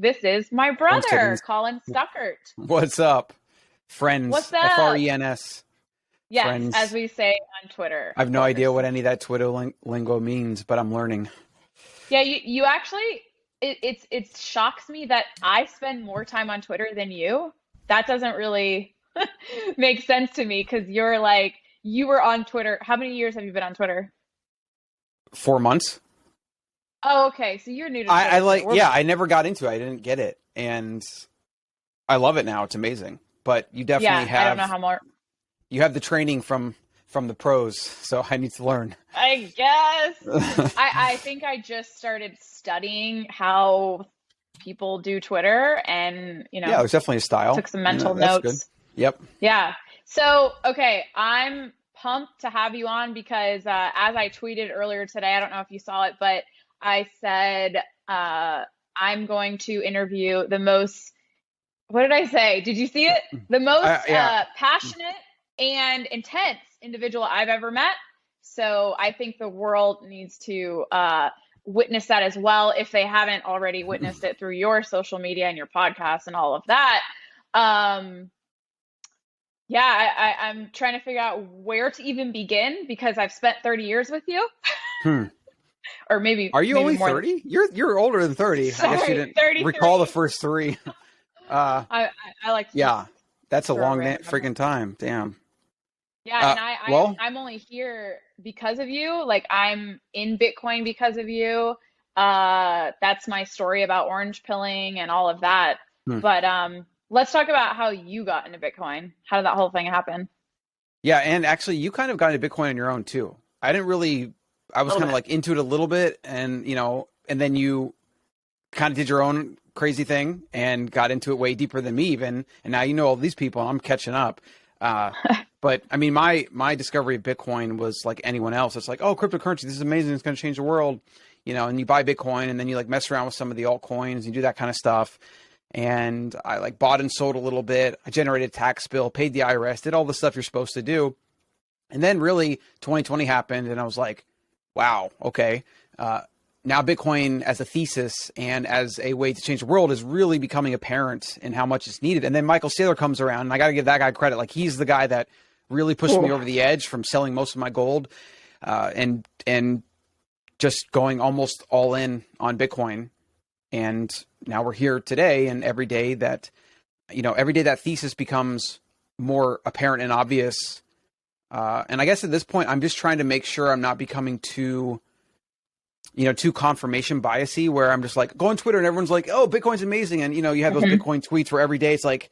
This is my Don't sit brother, in. Colin Stuckert. What's up, What's friends? up? FRENS, Yes, as friends. we say on Twitter, I have of no idea course. what any of that Twitter lingo means, but I'm learning. Yeah, you actually it shocks me that I spend more time on Twitter than you. That doesn't really make sense to me because you're like you were on Twitter. How many years have you been on Twitter? 4 months. Oh, okay. So you're new to I Twitter too. like, yeah, I never got into it. I didn't get it. And I love it now. It's amazing. But you definitely Yeah, I don't know have, how more. you have the training from the pros. So I need to learn. I guess. I think I just started studying how people do Twitter and, Yeah, there's definitely a style. took some And mental that's good. notes. Yep. Yeah. So, okay, I'm pumped to have you on because as I tweeted earlier today, I don't know if you saw it, but I said I'm going to interview the most, what did I say? Did you see it? The most Yeah. passionate and intense individual I've ever met. So I think the world needs to witness that as well if they haven't already witnessed it through your social media and your podcast and all of that. Um, yeah, I'm trying to figure out where to even begin because I've spent 30 years with you, Hmm. or maybe Are you maybe only more. 30? You're older than 30. I guess you Sorry, didn't recall the 33. first three. Uh, I like to just yeah, that's a throw a long random number. freaking time. Damn. Yeah, and Well, I'm only here because of you. Like I'm in Bitcoin because of you. That's my story about orange pilling and all of that. hmm. But let's talk about how you got into Bitcoin. How did that whole thing happen? Yeah, and actually, you kind of got into Bitcoin on your own too. I didn't really. I A was little kind of bit. like into it a little bit, and and then you kind of did your own crazy thing and got into it way deeper than me even. And now you know all these people, and I'm catching up. Uh, but I mean, my discovery of Bitcoin was like anyone else. It's like, oh, cryptocurrency, this is amazing. It's going to change the world, and you buy Bitcoin, and then you like mess around with some of the altcoins, you do that kind of stuff. And I like bought and sold a little bit. I generated a tax bill, paid the IRS, did all the stuff you're supposed to do. And then really 2020 happened and I was like, wow, okay. Now Bitcoin as a thesis and as a way to change the world is really becoming apparent in how much it's needed. And then Michael Saylor comes around and I got to give that guy credit. Like he's the guy that really pushed me Ooh. over the edge from selling most of my gold and just going almost all in on Bitcoin. And now we're here today and every day that thesis becomes more apparent and obvious. And I guess at this point, I'm just trying to make sure I'm not becoming too confirmation biasy, where I'm just like go on Twitter and everyone's like, "Oh, Bitcoin's amazing," and you have those Mhm. Bitcoin tweets where every day it's like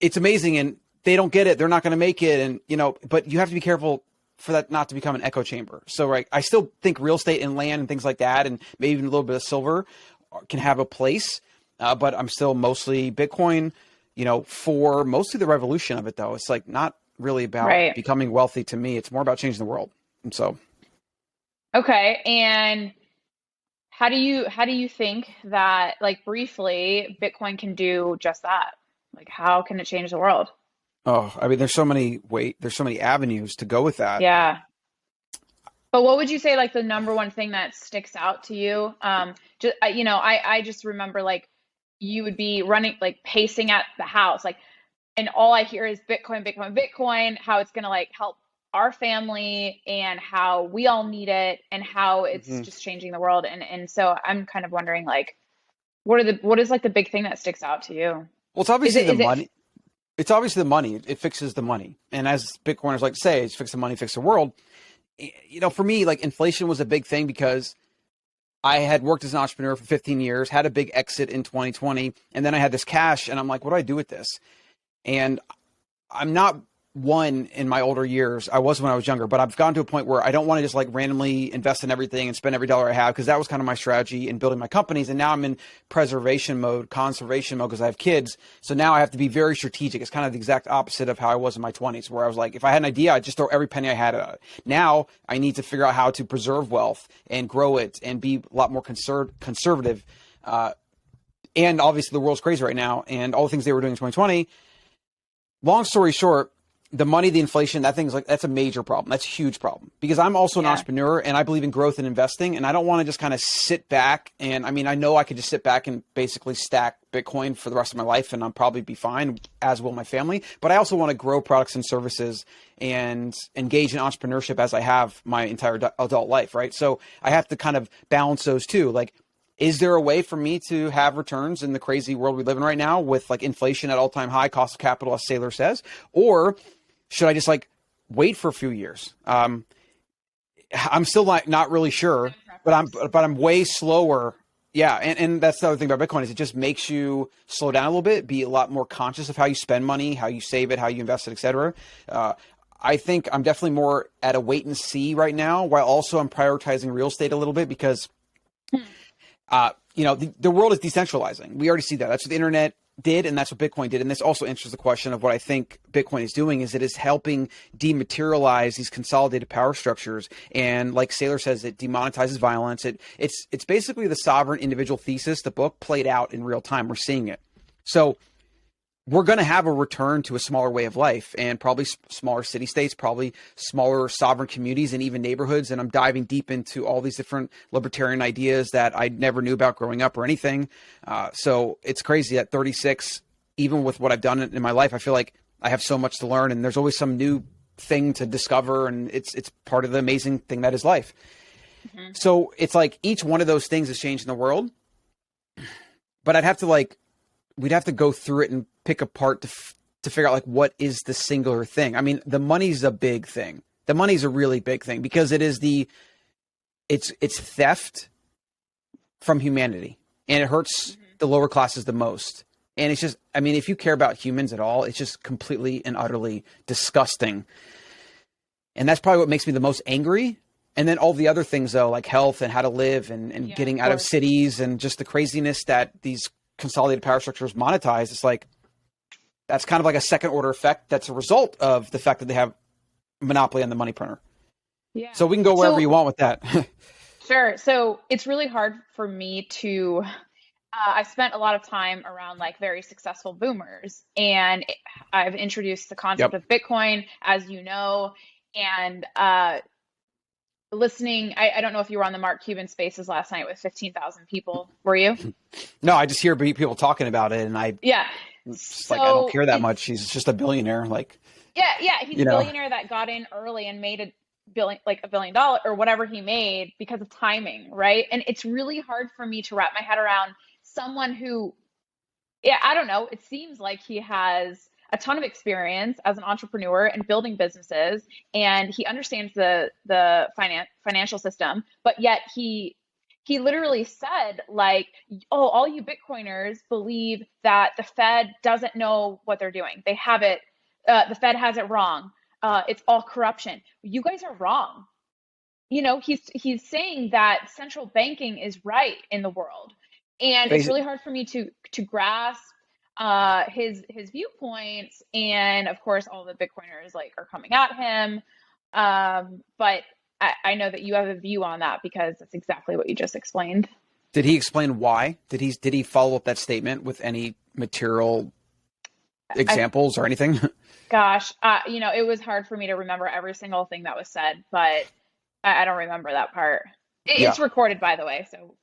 it's amazing, and they don't get it, they're not going to make it, and but you have to be careful for that not to become an echo chamber. So, right, I still think real estate and land and things like that, and maybe even a little bit of silver, can have a place, but I'm still mostly Bitcoin. For mostly the revolution of it, though, it's like not really about Right. becoming wealthy to me. It's more about changing the world. And so, Okay. And how do you think that, like briefly, Bitcoin can do just that? Like how can it change the world? oh, I mean, there's so many avenues to go with that. Yeah. But what would you say like the number one thing that sticks out to you? Just I just remember like you would be running like pacing at the house like and all I hear is Bitcoin, Bitcoin, Bitcoin, how it's going to like help our family and how we all need it and how it's Mhm. just changing the world. And so I'm kind of wondering like what is like the big thing that sticks out to you? Well, it's Is obviously it the is it money. It's obviously the money. It fixes the money. And as Bitcoiners like to say, it's fix the money, fix the world. For me, like inflation was a big thing because I had worked as an entrepreneur for 15 years, had a big exit in 2020, and then I had this cash, and I'm like, what do I do with this? And I'm not one in my older years. I was when I was younger, but I've gotten to a point where I don't want to just like randomly invest in everything and spend every dollar I have because that was kind of my strategy in building my companies. And now I'm in preservation mode, conservation mode because I have kids. So now I have to be very strategic. It's kind of the exact opposite of how I was in my 20s, where I was like, if I had an idea, I'd just throw every penny I had at it. Now I need to figure out how to preserve wealth and grow it and be a lot more conservative. And obviously the world's crazy right now and all the things they were doing in 2020. Long story short, the money, the inflation, that's a major problem. That's a huge problem because I'm also an entrepreneur and I believe in growth and investing. And I don't want to just kind of sit back. And I mean, I know I could just sit back and basically stack Bitcoin for the rest of my life and I'll probably be fine, as will my family. But I also want to grow products and services and engage in entrepreneurship as I have my entire adult life. Right. So I have to kind of balance those two. Like, is there a way for me to have returns in the crazy world we live in right now with like inflation at all-time high, cost of capital, as Saylor says? Or should I just like wait for a few years? I'm still not really sure, but I'm way slower. Yeah. And that's the other thing about Bitcoin is it just makes you slow down a little bit, be a lot more conscious of how you spend money, how you save it, how you invest it, et cetera. I think I'm definitely more at a wait and see right now, while also I'm prioritizing real estate a little bit because the world is decentralizing. We already see that. That's what the internet did, and that's what Bitcoin did. And this also answers the question of what I think Bitcoin is doing is it is helping dematerialize these consolidated power structures. And like Saylor says, it demonetizes violence. It's basically the sovereign individual thesis, the book played out in real time. We're seeing it. So we're going to have a return to a smaller way of life and probably smaller city states, probably smaller sovereign communities and even neighborhoods. And I'm diving deep into all these different libertarian ideas that I never knew about growing up or anything. So it's crazy at 36, even with what I've done in my life, I feel like I have so much to learn and there's always some new thing to discover. And it's part of the amazing thing that is life. Mm-hmm. So it's like each one of those things is changing the world, but we'd have to go through it and pick apart to figure out like what is the singular thing. I mean, the money's a big thing. The money's a really big thing because it is it's theft from humanity and it hurts the lower classes the most. And it's just, I mean, if you care about humans at all, it's just completely and utterly disgusting. And that's probably what makes me the most angry. And then all the other things though, like health and how to live and getting out of cities and just the craziness that these consolidated power structures monetize. It's like, that's kind of like a second order effect. That's a result of the fact that they have a monopoly on the money printer. Yeah. So we can go wherever you want with that. Sure. So it's really hard for me to, I've spent a lot of time around like very successful boomers and I've introduced the concept of Bitcoin, as you know, and listening. I don't know if you were on the Mark Cuban Spaces last night with 15,000 people. Were you? No, I just hear people talking about it and I don't care that much. He's just a billionaire. Like, he's a billionaire that got in early and made $1 billion or whatever he made because of timing. Right. And it's really hard for me to wrap my head around someone who, I don't know. It seems like he has a ton of experience as an entrepreneur and building businesses, and he understands the financial system, but yet he literally said like, oh, all you Bitcoiners believe that the Fed doesn't know what they're doing. They have it. The Fed has it wrong. It's all corruption. You guys are wrong. He's saying that central banking is right in the world. And it's really hard for me to grasp his viewpoints. And of course, all the Bitcoiners are coming at him. But I know that you have a view on that because that's exactly what you just explained. Did he explain why? Did he follow up that statement with any material examples or anything? Gosh, it was hard for me to remember every single thing that was said, but I don't remember that part. It's recorded, by the way, so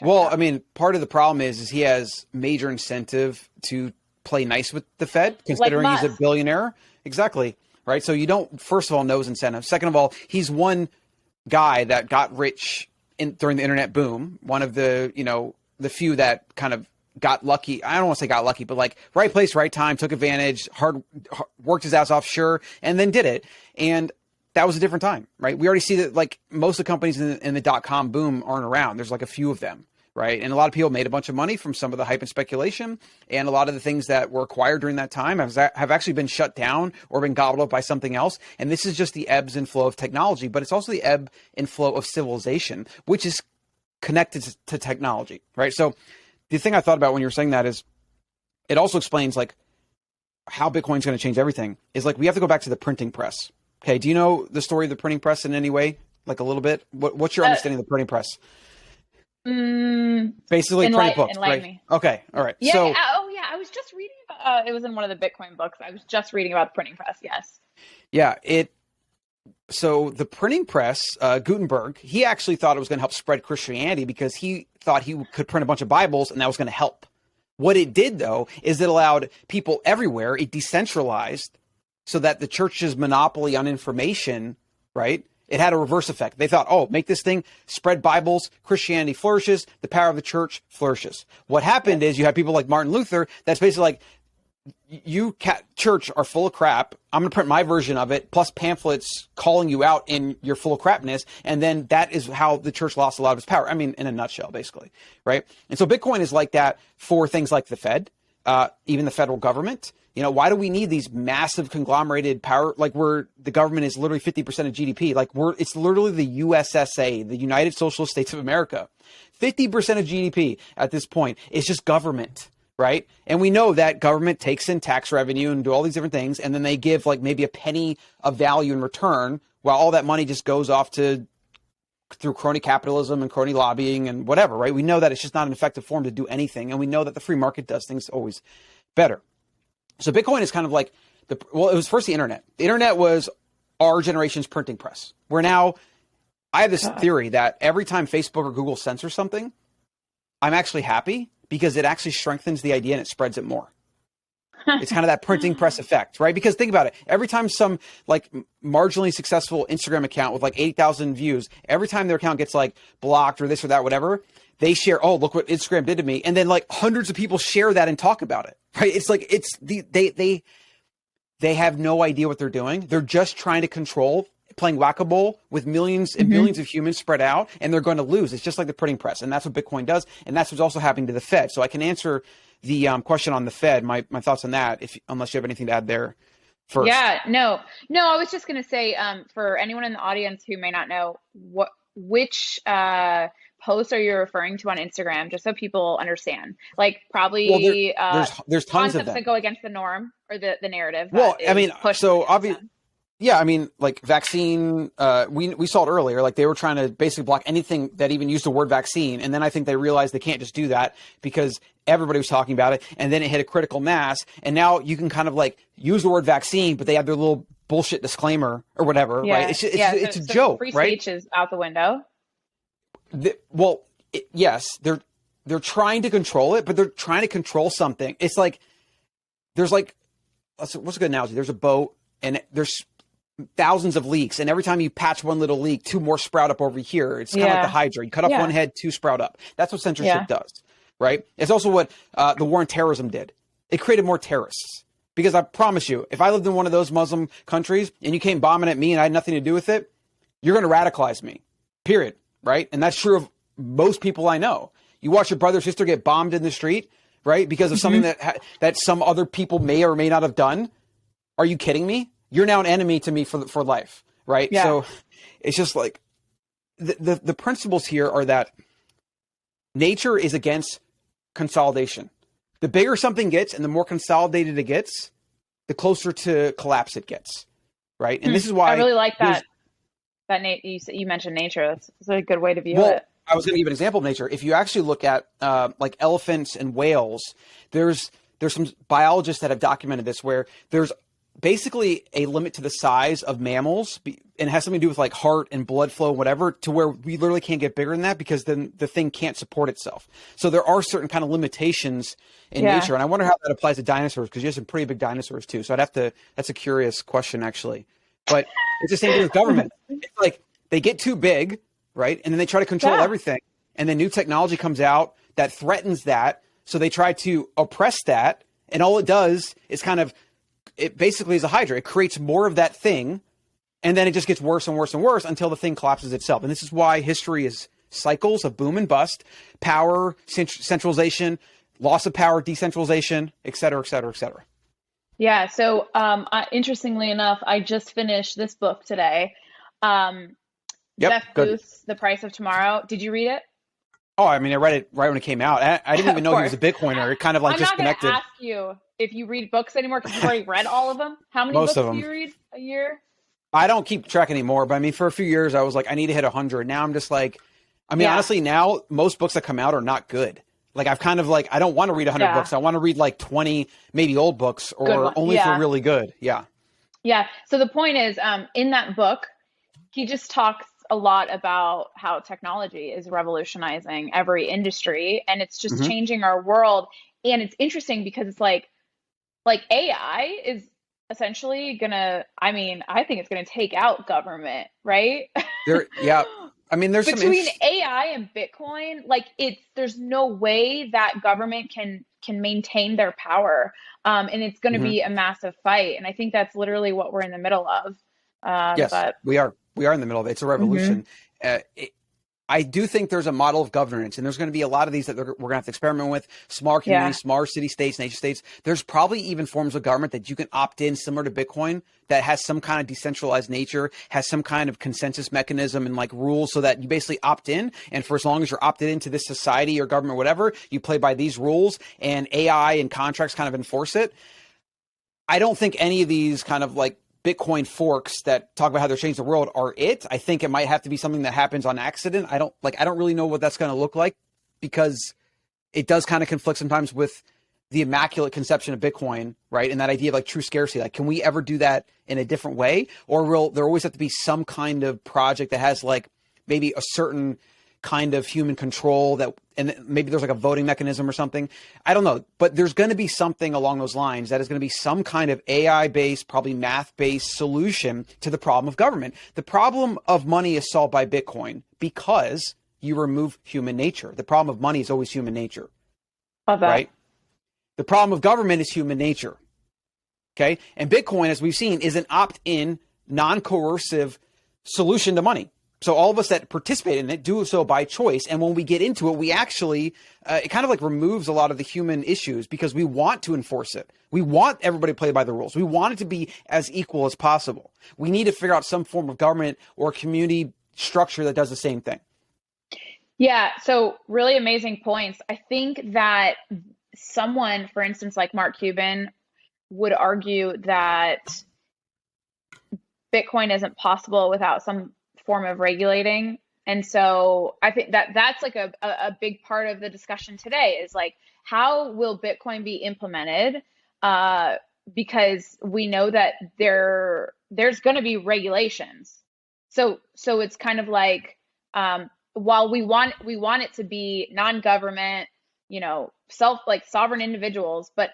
well, I mean, part of the problem is he has major incentive to play nice with the Fed, considering he's a billionaire. Exactly. Right. So you don't, first of all, know his incentive. Second of all, he's one guy that got rich during the internet boom. One of the, the few that kind of got lucky. I don't want to say got lucky, but like right place, right time, took advantage, hard worked his ass off. Sure. And then did it. And that was a different time, right? We already see that like most of the companies in the dot-com boom aren't around. There's like a few of them, right? And a lot of people made a bunch of money from some of the hype and speculation. And a lot of the things that were acquired during that time have actually been shut down or been gobbled up by something else. And this is just the ebbs and flow of technology, but it's also the ebb and flow of civilization, which is connected to technology, right? So the thing I thought about when you were saying that is it also explains like how Bitcoin's going to change everything is like we have to go back to the printing press. Okay, do you know the story of the printing press in any way? Like a little bit? What's your understanding of the printing press? Basically printing books, right? me. Okay, all right. Yeah, I was just reading about It was in one of the Bitcoin books. I was just reading about the printing press. Yes. Yeah, so the printing press, Gutenberg, he actually thought it was going to help spread Christianity because he thought he could print a bunch of Bibles and that was going to help. What it did, though, is it allowed people everywhere, it decentralized so that the church's monopoly on information, right? It had a reverse effect. They thought, oh, make this thing, spread Bibles, Christianity flourishes, the power of the church flourishes. What happened is you have people like Martin Luther that's basically like, you church are full of crap. I'm going to print my version of it, plus pamphlets calling you out in your full of crapness. And then that is how the church lost a lot of its power. I mean, in a nutshell, basically, right? And so Bitcoin is like that for things like the Fed, even the federal government. You know, why do we need these massive conglomerated power, like where the government is literally 50% of GDP? Like it's literally the USSA, the United Socialist States of America. 50% of GDP at this point is just government. Right. And we know that government takes in tax revenue and do all these different things. And then they give like maybe a penny of value in return while all that money just goes off through crony capitalism and crony lobbying and whatever. Right. We know that it's just not an effective form to do anything. And we know that the free market does things always better. So Bitcoin is kind of like it was first the internet. The internet was our generation's printing press. Where now I have this theory that every time Facebook or Google censor something, I'm actually happy, because it actually strengthens the idea and it spreads it more. It's kind of that printing press effect, right? Because think about it. Every time some like marginally successful Instagram account with like 80,000 views, every time their account gets like blocked or this or that, whatever, they share, oh, look what Instagram did to me. And then like hundreds of people share that and talk about it, right? It's like, they have no idea what they're doing. They're just trying to control, playing whack-a-mole with millions and billions of humans spread out, and they're going to lose. It's just like the printing press, and that's what Bitcoin does, and that's what's also happening to the Fed. So I can answer the question on the Fed, my thoughts on that, unless you have anything to add there first. Yeah, no, I was just going to say, for anyone in the audience who may not know, which post are you referring to on Instagram, just so people understand? Like probably there's tons of them that go against the norm or the narrative. Well, I mean, so obviously. Yeah, I mean, like vaccine, we saw it earlier, like they were trying to basically block anything that even used the word vaccine. And then I think they realized they can't just do that because everybody was talking about it. And then it hit a critical mass. And now you can kind of like use the word vaccine, but they have their little bullshit disclaimer or whatever, right? It's a joke, free right? Speech is out the window. Yes, they're trying to control it, but they're trying to control something. It's like, there's like, what's a good analogy? There's a boat and there's thousands of leaks, and every time you patch one little leak, two more sprout up over here. It's kind of like the Hydra. You cut off one head, two sprout up. That's what censorship does, right? It's also what the war on terrorism did. It created more terrorists. Because I promise you, if I lived in one of those Muslim countries and you came bombing at me and I had nothing to do with it, you're going to radicalize me, period, right? And that's true of most people I know. You watch your brother or sister get bombed in the street, right? Because of something that some other people may or may not have done. Are you kidding me? You're now an enemy to me for life, right? Yeah. So it's just like the principles here are that nature is against consolidation. The bigger something gets and the more consolidated it gets, the closer to collapse it gets, right? And this is why I really like that. You mentioned nature. That's a good way to view it. I was going to give an example of nature. If you actually look at like elephants and whales, there's some biologists that have documented this where there's basically a limit to the size of mammals, and it has something to do with like heart and blood flow, whatever, to where we literally can't get bigger than that because then the thing can't support itself. So there are certain kind of limitations in nature. And I wonder how that applies to dinosaurs, because you have some pretty big dinosaurs too. So that's a curious question actually, but it's the same thing with government. It's like they get too big, right? And then they try to control everything. And then new technology comes out that threatens that. So they try to oppress that. And all it does is it basically is a Hydra. It creates more of that thing, and then it just gets worse and worse and worse until the thing collapses itself. And this is why history is cycles of boom and bust, power, centralization, loss of power, decentralization, et cetera, et cetera, et cetera. Yeah. So interestingly enough, I just finished this book today. Jeff Booth's The Price of Tomorrow. Did you read it? Oh, I mean, I read it right when it came out. I didn't even know he was a Bitcoiner. It kind of like disconnected. I'm not going to ask you if you read books anymore because you've already read all of them. How many books do you read a year? I don't keep track anymore, but I mean, for a few years, I was like, I need to hit 100. Now I'm just like, I mean, honestly, now most books that come out are not good. Like I've kind of like, I don't want to read 100 books. I want to read like 20, maybe old books or only if they're really good. Yeah. Yeah. So the point is, in that book, he just talks a lot about how technology is revolutionizing every industry and it's just Hmm. changing our world. And it's interesting because it's like AI is essentially gonna, I mean, I think it's gonna take out government, right? Yeah. I mean, there's some Between interest. AI and Bitcoin, like there's no way that government can maintain their power. And it's gonna Mhm. be a massive fight. And I think that's literally what we're in the middle of. Yes, But we are. We are in the middle of it. It's a mhm. revolution. It, I do think there's a model of governance, and there's going to be a lot of these that we're going to have to experiment with. Smaller Yeah. communities, smaller city states, nation states. There's probably even forms of government that you can opt in, similar to Bitcoin, that has some kind of decentralized nature, has some kind of consensus mechanism and like rules, so that you basically opt in, and for as long as you're opted into this society or government, or whatever, you play by these rules, and AI and contracts kind of enforce it. I don't think any of these kind of like Bitcoin forks that talk about how they're changing the world are it. I think it might have to be something that happens on accident. I don't really know what that's going to look like, because it does kind of conflict sometimes with the immaculate conception of Bitcoin, right? And that idea of like true scarcity. Like, can we ever do that in a different way? Or will there always have to be some kind of project that has like maybe a certain kind of human control, that, and maybe there's like a voting mechanism or something. I don't know, but there's going to be something along those lines that is going to be some kind of AI based, probably math based solution to the problem of government. The problem of money is solved by Bitcoin because you remove human nature. The problem of money is always human nature, Love that. right? The problem of government is human nature. Okay. And Bitcoin, as we've seen, is an opt in, non coercive solution to money. So all of us that participate in it do so by choice. And when we get into it, we actually, it kind of like removes a lot of the human issues, because we want to enforce it. We want everybody to play by the rules. We want it to be as equal as possible. We need to figure out some form of government or community structure that does the same thing. Yeah, so really amazing points. I think that someone, for instance, like Mark Cuban, would argue that Bitcoin isn't possible without some form of regulating. And so I think that that's like a big part of the discussion today is like, how will Bitcoin be implemented? Uh, because we know that there's going to be regulations. So it's kind of like, while we want it to be non-government, like sovereign individuals, but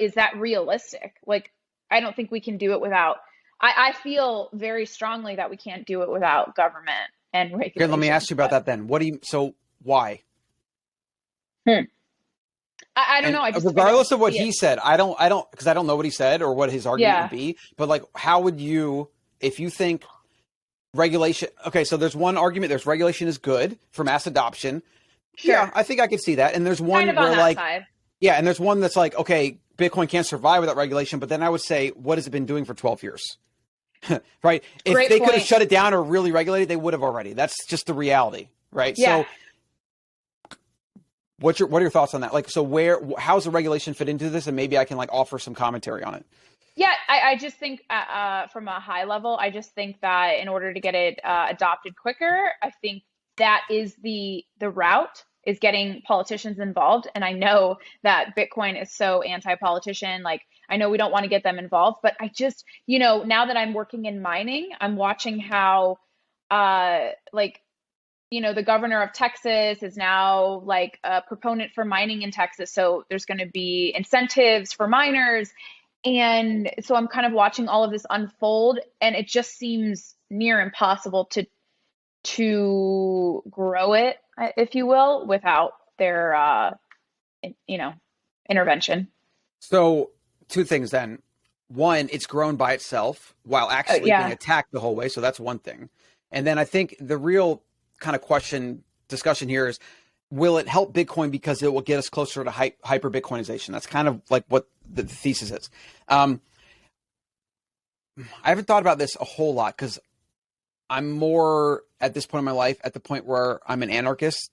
is that realistic? Like, I don't think we can do it without. I feel very strongly that we can't do it without government and Okay, let me ask regulations. you about But that then. So why? hmm, I don't And know. I just regardless of what see it. he said, because I don't know what he said or what his argument would Yeah, be, but like, how would you, if you think regulation, okay, so there's one argument, there's regulation is good for mass adoption. Yeah, sure. I think I could see that. And there's Kind one of on where that like, side. yeah, and there's one that's like, okay, Bitcoin can't survive without regulation, but then I would say, what has it been doing for 12 years? Right? If Great they could have point. shut it down or really regulated, they would have already. That's just the reality, right? Yeah. So what are your thoughts on that? Like, so how's the regulation fit into this? And maybe I can like offer some commentary on it. Yeah, I just think from a high level, I just think that in order to get it adopted quicker, I think that is the route is getting politicians involved. And I know that Bitcoin is so anti-politician. Like, I know we don't want to get them involved, but I just, now that I'm working in mining, I'm watching how like the governor of Texas is now like a proponent for mining in Texas. So there's going to be incentives for miners. And so I'm kind of watching all of this unfold, and it just seems near impossible to grow it, if you will, without their you know, intervention. So two things then. One, it's grown by itself while actually being Yeah. attacked the whole way. So that's one thing. And then I think the real kind of discussion here is, will it help Bitcoin because it will get us closer to hyper Bitcoinization? That's kind of like what the thesis is. I haven't thought about this a whole lot, because I'm more at this point in my life at the point where I'm an anarchist,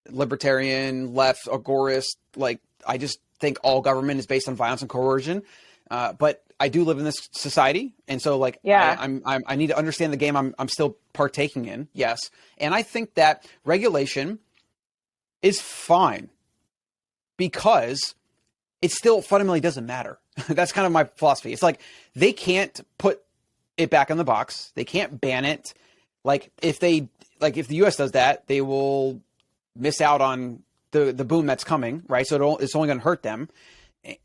libertarian, left, agorist. Like, I just think all government is based on violence and coercion. But I do live in this society, and so like Yeah. I need to understand the game I'm still partaking in. Yes, and I think that regulation is fine. because it still fundamentally doesn't matter. That's kind of my philosophy. It's like they can't put it back in the box. They can't ban it. Like if the US does that, they will miss out on the boom that's coming, right? So it's only going to hurt them.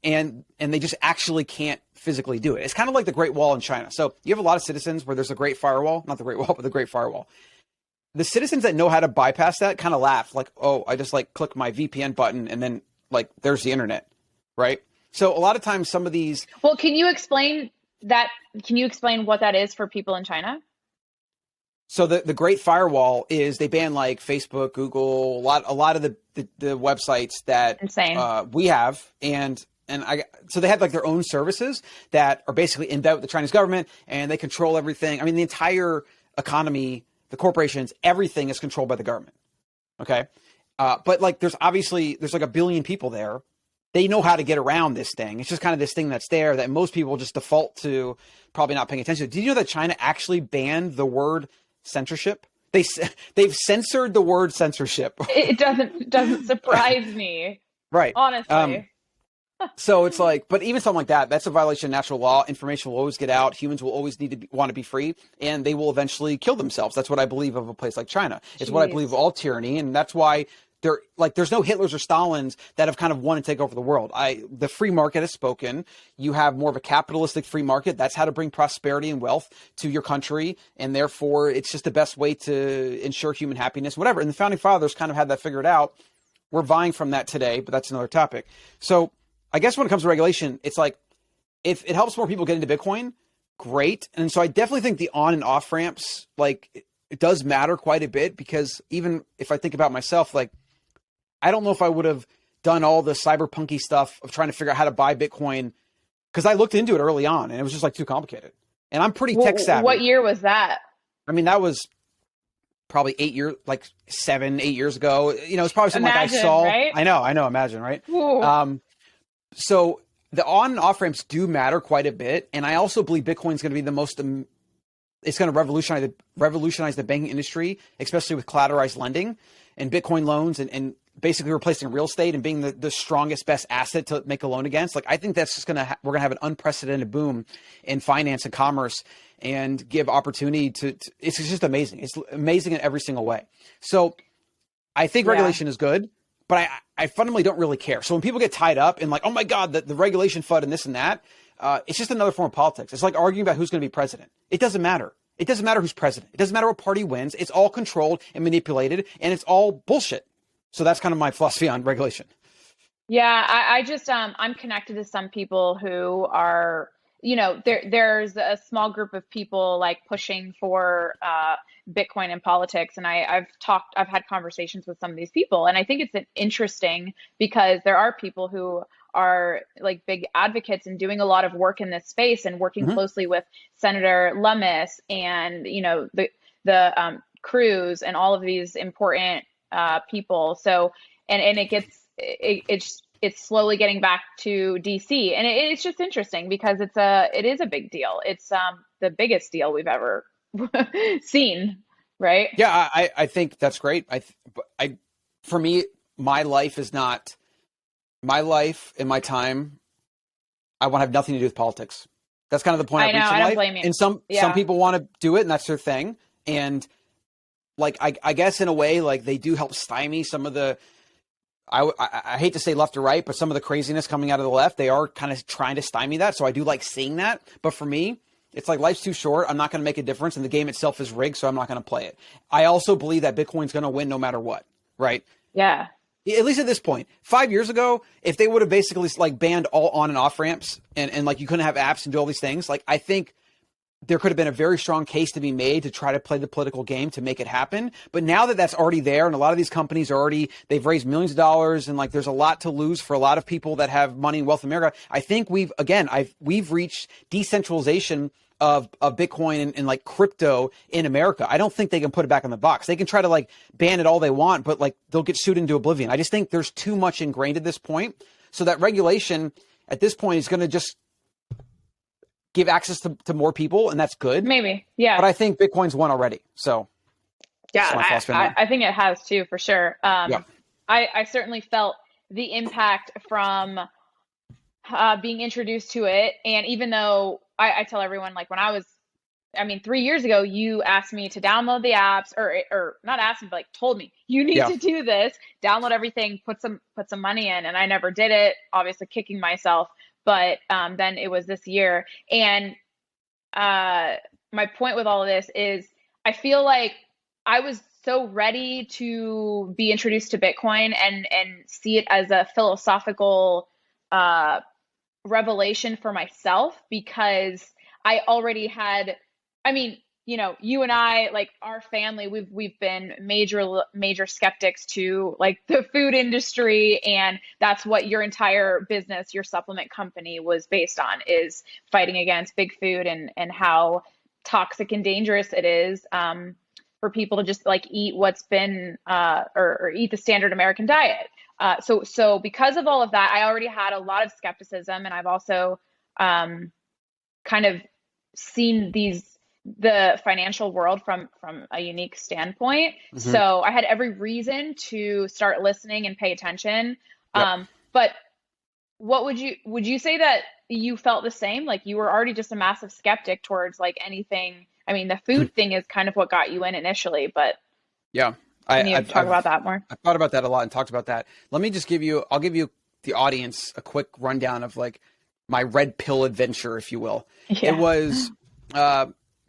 And they just actually can't physically do it. It's kind of like the Great Wall in China. So you have a lot of citizens where there's a Great Firewall, not the Great Wall, but the Great Firewall. The citizens that know how to bypass that kind of laugh like, oh, I just like click my VPN button and then like there's the internet, right? So a lot of times some of these. Well, can you explain that? Can you explain what that is for people in China? So the Great Firewall is they ban like Facebook, Google, a lot of the websites that we have, so they have like their own services that are basically in debt with the Chinese government, and they control everything. I mean, the entire economy, the corporations, everything is controlled by the government. Okay, but like there's like a billion people there. They know how to get around this thing. It's just kind of this thing that's there that most people just default to, probably not paying attention to. Did you know that China actually banned the word censorship? They've censored the word censorship. It doesn't surprise me. Right. Honestly. So it's like, but even something like that, that's a violation of natural law. Information will always get out. Humans will always want to be free, and they will eventually kill themselves. That's what I believe of a place like China. It's what I believe of all tyranny, and that's why there's no Hitlers or Stalins that have kind of wanted to take over the world. The free market has spoken. You have more of a capitalistic free market. That's how to bring prosperity and wealth to your country. And therefore it's just the best way to ensure human happiness, whatever. And the founding fathers kind of had that figured out. We're vying from that today, but that's another topic. So I guess when it comes to regulation, it's like, if it helps more people get into Bitcoin, great. And so I definitely think the on and off ramps, like it does matter quite a bit, because even if I think about myself, like, I don't know if I would have done all the cyberpunky stuff of trying to figure out how to buy Bitcoin, because I looked into it early on and it was just like too complicated. And I'm pretty tech savvy. What year was that? I mean, that was probably 7, 8 years ago. You know, it's probably something like I saw. Right? I know. Imagine, right? So the on and off ramps do matter quite a bit. And I also believe Bitcoin is going to be the most, it's going to revolutionize the banking industry, especially with collateralized lending and Bitcoin loans and basically replacing real estate and being the strongest, best asset to make a loan against. Like, I think that's just we're going to have an unprecedented boom in finance and commerce and give opportunity to it's just amazing. It's amazing in every single way. So I think regulation is good, but I fundamentally don't really care. So when people get tied up in like, oh my God, the regulation FUD and this and that, it's just another form of politics. It's like arguing about who's going to be president. It doesn't matter. It doesn't matter who's president. It doesn't matter what party wins. It's all controlled and manipulated, and it's all bullshit. So that's kind of my philosophy on regulation. Yeah, I just I'm connected to some people who are, there's a small group of people like pushing for Bitcoin in politics, and I've had conversations with some of these people, and I think it's interesting because there are people who are like big advocates and doing a lot of work in this space and working closely with Senator Lummis and the Cruz and all of these important people. So and it's slowly getting back to DC, and it's just interesting because it is a big deal. It's the biggest deal we've ever seen, right? Yeah, I think that's great. For me, my life is not my life and my time. I want to have nothing to do with politics. That's kind of the point I've reached in life. I don't blame you. And some people want to do it, and that's their thing. And like, I guess in a way, like they do help stymie some of the, I hate to say left or right, but some of the craziness coming out of the left, they are kind of trying to stymie that. So I do like seeing that. But for me, it's like life's too short. I'm not going to make a difference. And the game itself is rigged, so I'm not going to play it. I also believe that Bitcoin's going to win no matter what, right? Yeah. At least at this point. 5 years ago, if they would have basically like banned all on and off ramps and like you couldn't have apps and do all these things, like I think there could have been a very strong case to be made to try to play the political game to make it happen. But now that that's already there, and a lot of these companies they've raised millions of dollars, and like there's a lot to lose for a lot of people that have money and wealth in America. I think we've reached decentralization of Bitcoin and like crypto in America. I don't think they can put it back in the box. They can try to like ban it all they want, but like they'll get sued into oblivion. I just think there's too much ingrained at this point. So that regulation at this point is going to just give access to more people, and that's good. Maybe, yeah. But I think Bitcoin's won already. So yeah, I think it has too, for sure. I certainly felt the impact from being introduced to it. And even though I tell everyone, like, 3 years ago, you asked me to download the apps, or not asked me, but like told me you need Yeah. to do this, download everything, put some money in, and I never did it. Obviously, kicking myself. But then it was this year, and my point with all of this is, I feel like I was so ready to be introduced to Bitcoin and see it as a philosophical revelation for myself, because I already had, I mean, you and I, like our family, we've been major skeptics to like the food industry, and that's what your entire business, your supplement company, was based on, is fighting against big food and how toxic and dangerous it is for people to just like eat what's been or eat the standard American diet. So because of all of that, I already had a lot of skepticism, and I've also kind of seen the financial world from a unique standpoint. Mm-hmm. So I had every reason to start listening and pay attention. Yep. But what would you say that you felt the same? Like, you were already just a massive skeptic towards like anything. I mean, the food thing is kind of what got you in initially, but yeah. Can you talk about that more? I thought about that a lot and talked about that. Let me just I'll give you the audience a quick rundown of like my red pill adventure, if you will. Yeah. It was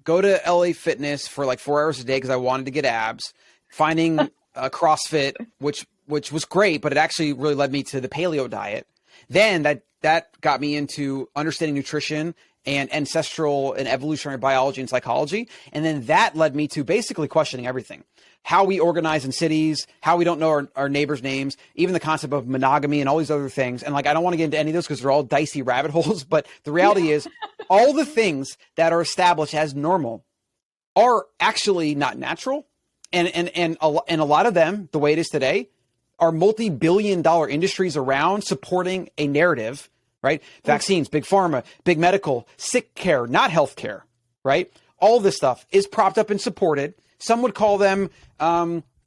go to LA Fitness for like 4 hours a day because I wanted to get abs, finding CrossFit, which was great, but it actually really led me to the paleo diet. Then that got me into understanding nutrition and ancestral and evolutionary biology and psychology. And then that led me to basically questioning everything. How we organize in cities, how we don't know our neighbors' names, even the concept of monogamy and all these other things. And like, I don't want to get into any of those because they're all dicey rabbit holes, but the reality is all the things that are established as normal are actually not natural. And a lot of them, the way it is today, are multi-billion-dollar industries around supporting a narrative, right? Vaccines, big pharma, big medical, sick care, not healthcare, right? All this stuff is propped up and supported. Some would call them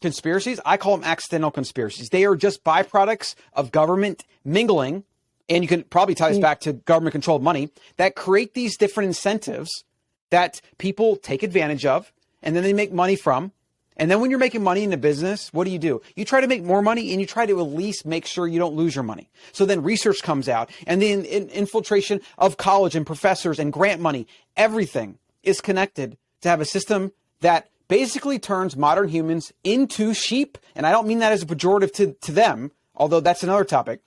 conspiracies. I call them accidental conspiracies. They are just byproducts of government mingling, and you can probably tie this back to government-controlled money, that create these different incentives that people take advantage of, and then they make money from. And then when you're making money in a business, what do? You try to make more money, and you try to at least make sure you don't lose your money. So then research comes out, and the infiltration of college and professors and grant money, everything is connected to have a system that basically turns modern humans into sheep. And I don't mean that as a pejorative to them, although that's another topic.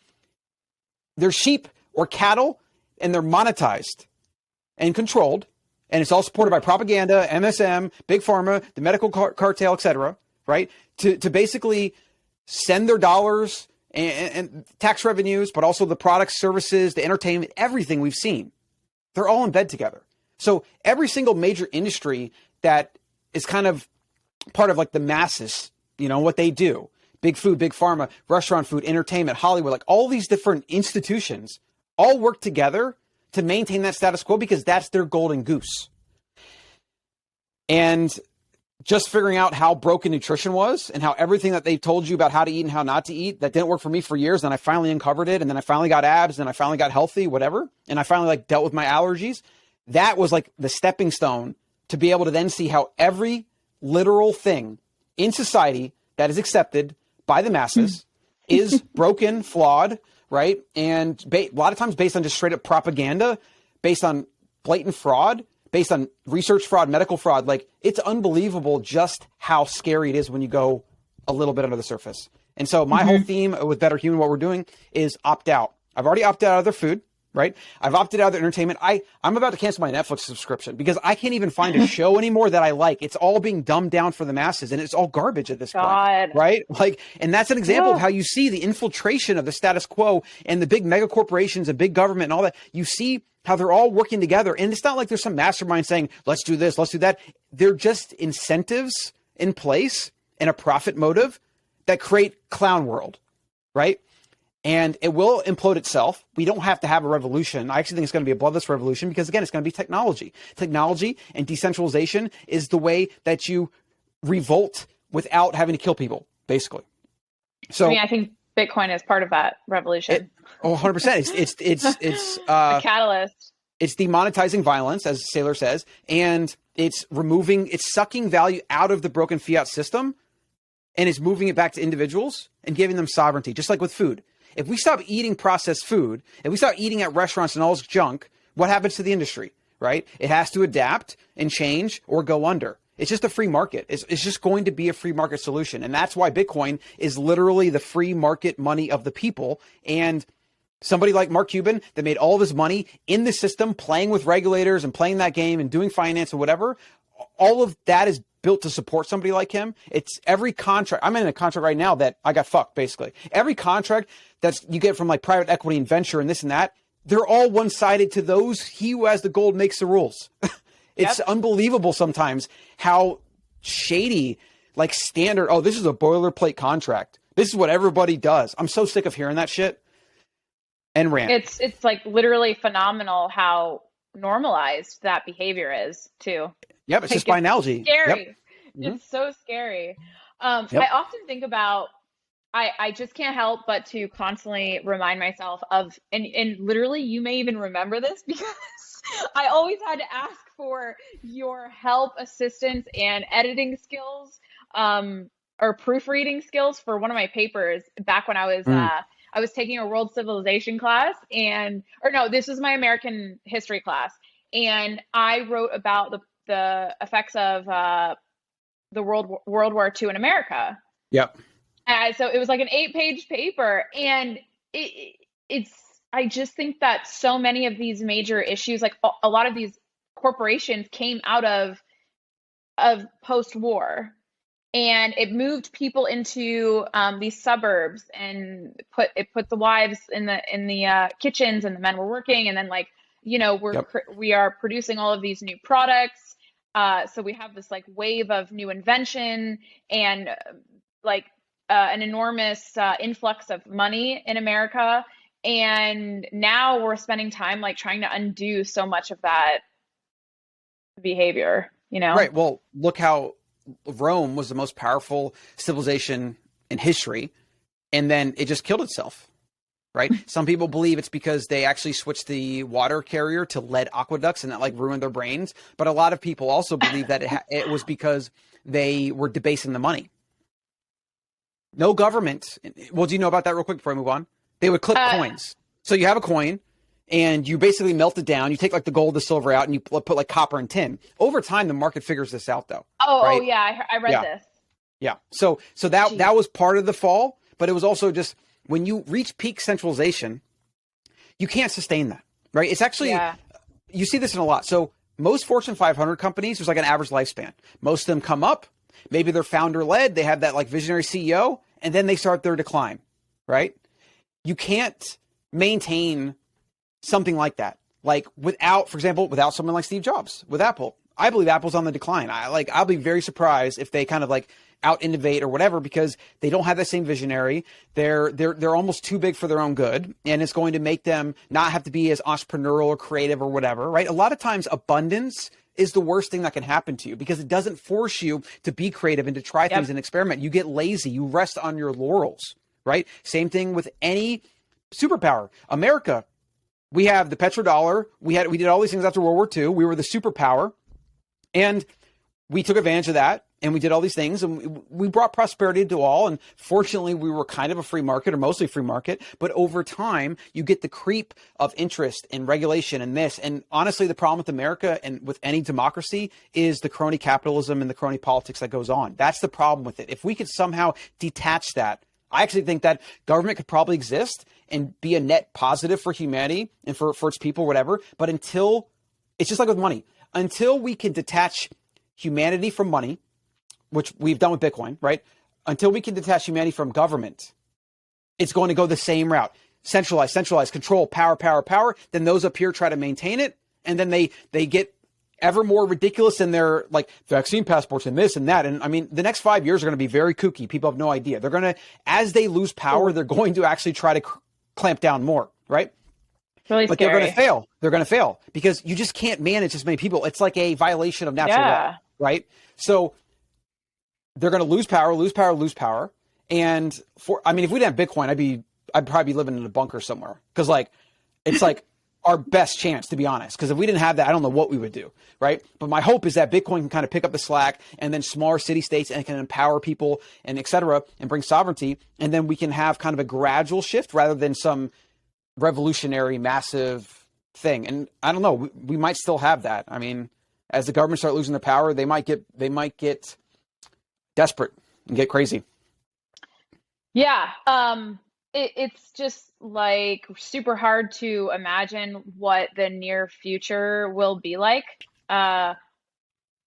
They're sheep or cattle, and they're monetized and controlled. And it's all supported by propaganda, MSM, big pharma, the medical cartel, etc., right? To basically send their dollars and tax revenues, but also the products, services, the entertainment, everything we've seen. They're all in bed together. So every single major industry that is kind of part of like the masses, what they do, big food, big pharma, restaurant food, entertainment, Hollywood, like all these different institutions all work together to maintain that status quo because that's their golden goose. And just figuring out how broken nutrition was and how everything that they told you about how to eat and how not to eat, that didn't work for me for years. And I finally uncovered it. And then I finally got abs, and I finally got healthy, whatever. And I finally like dealt with my allergies. That was like the stepping stone to be able to then see how every literal thing in society that is accepted by the masses is broken, flawed, right? And a lot of times based on just straight up propaganda, based on blatant fraud, based on research fraud, medical fraud. Like, it's unbelievable just how scary it is when you go a little bit under the surface. And so my whole theme with Better Human, what we're doing is opt out. I've already opted out of their food, right? I've opted out of their entertainment. I'm about to cancel my Netflix subscription because I can't even find a show anymore that I like. It's all being dumbed down for the masses, and it's all garbage at this point, right? Like, and that's an example of how you see the infiltration of the status quo and the big mega corporations and big government and all that. You see how they're all working together. And it's not like there's some mastermind saying, let's do this, let's do that. They're just incentives in place and a profit motive that create clown world, right? And it will implode itself. We don't have to have a revolution. I actually think it's going to be a bloodless revolution because, again, it's going to be technology. Technology and decentralization is the way that you revolt without having to kill people, basically. So I think Bitcoin is part of that revolution. 100%. It's a catalyst. It's demonetizing violence, as Saylor says, and it's sucking value out of the broken fiat system, and it's moving it back to individuals and giving them sovereignty, just like with food. If we stop eating processed food, if we stop eating at restaurants and all this junk, what happens to the industry, right? It has to adapt and change or go under. It's just a free market. It's just going to be a free market solution. And that's why Bitcoin is literally the free market money of the people. And somebody like Mark Cuban that made all of his money in the system, playing with regulators and playing that game and doing finance and whatever, all of that is built to support somebody like him. It's every contract. I'm in a contract right now that I got fucked, basically. Every contract that's you get from like private equity and venture and this and that, they're all one-sided to those. He who has the gold makes the rules. It's unbelievable sometimes how shady, like standard, oh, this is a boilerplate contract. This is what everybody does. I'm so sick of hearing that shit. And rant. It's like literally phenomenal how normalized that behavior is too. Yep, it's just by analogy. Scary. Yep. It's so scary. I often think about, I just can't help but to constantly remind myself of, and literally you may even remember this because I always had to ask for your help, assistance, and editing skills, or proofreading skills for one of my papers back when I was taking a world civilization class, this was my American history class, and I wrote about the effects of the World War II in America. Yep. So it was like an 8-page paper, and I just think that so many of these major issues, like a lot of these corporations came out of post-war, and it moved people into these suburbs and put the wives in the kitchens, and the men were working, and then we are producing all of these new products. So we have this like wave of new invention and an enormous influx of money in America. And now we're spending time like trying to undo so much of that behavior, Right. Well, look how Rome was the most powerful civilization in history, and then it just killed itself. Right. Some people believe it's because they actually switched the water carrier to lead aqueducts, and that like ruined their brains. But a lot of people also believe that it was because they were debasing the money. No government. Well, do you know about that real quick before I move on? They would clip coins. So you have a coin and you basically melt it down. You take like the gold, the silver out, and you put like copper and tin. Over time, the market figures this out though. Oh yeah. I read this. Yeah. So that was part of the fall, but it was also just when you reach peak centralization, you can't sustain that, right? It's actually, you see this in a lot. So most Fortune 500 companies, there's like an average lifespan. Most of them come up, maybe they're founder led. They have that like visionary CEO, and then they start their decline, right? You can't maintain something like that. Like without someone like Steve Jobs with Apple. I believe Apple's on the decline. I'll be very surprised if they kind of like out innovate or whatever, because they don't have the same visionary. They're almost too big for their own good, and it's going to make them not have to be as entrepreneurial or creative or whatever, right? A lot of times abundance is the worst thing that can happen to you because it doesn't force you to be creative and to try things and experiment. You get lazy, you rest on your laurels, right? Same thing with any superpower. America, we have the petrodollar. We did all these things after World War II. We were the superpower, and we took advantage of that. And we did all these things, and we brought prosperity to all. And fortunately, we were kind of a free market, or mostly free market. But over time, you get the creep of interest and regulation and this. And honestly, the problem with America and with any democracy is the crony capitalism and the crony politics that goes on. That's the problem with it. If we could somehow detach that, I actually think that government could probably exist and be a net positive for humanity and for its people, whatever. But until, it's just like with money, until we can detach humanity from money, which we've done with Bitcoin, right? Until we can detach humanity from government, it's going to go the same route. Centralize, control, power. Then those up here try to maintain it. And then they get ever more ridiculous in their like vaccine passports and this and that. And I mean, the next 5 years are going to be very kooky. People have no idea. They're going to, as they lose power, they're going to actually try to clamp down more, right? Really but scary. They're going to fail. They're going to fail because you just can't manage as many people. It's like a violation of natural law, right? So they're going to lose power. And I mean, if we didn't have Bitcoin, I'd probably be living in a bunker somewhere. Cause like, it's like our best chance, to be honest. Cause if we didn't have that, I don't know what we would do. Right. But my hope is that Bitcoin can kind of pick up the slack, and then smaller city states, and can empower people and et cetera, and bring sovereignty. And then we can have kind of a gradual shift rather than some revolutionary, massive thing. And I don't know, we might still have that. I mean, as the government start losing their power, they might get desperate and get crazy. Yeah. It's just like super hard to imagine what the near future will be like. Uh,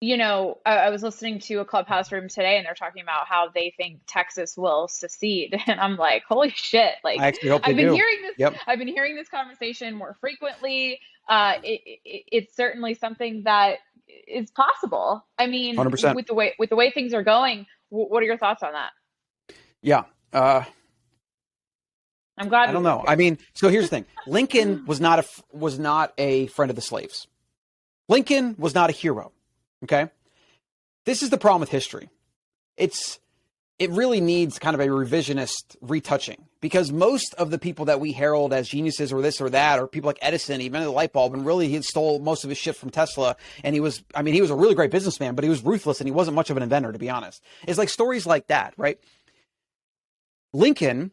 I was listening to a Clubhouse room today, and they're talking about how they think Texas will secede. And I'm like, holy shit. Like, I actually hope they I've been do. hearing this, Yep. I've been hearing this conversation more frequently. It's certainly something that is possible. I mean, 100%. with the way things are going, what are your thoughts on that? Yeah. I'm glad I don't know. I mean, so here's the thing. Lincoln was not a friend of the slaves. Lincoln was not a hero. Okay. This is the problem with history. It really needs kind of a revisionist retouching, because most of the people that we herald as geniuses or this or that, or people like Edison, he invented the light bulb, and really he stole most of his shit from Tesla. And he was a really great businessman, but he was ruthless, and he wasn't much of an inventor, to be honest. It's like stories like that, right? Lincoln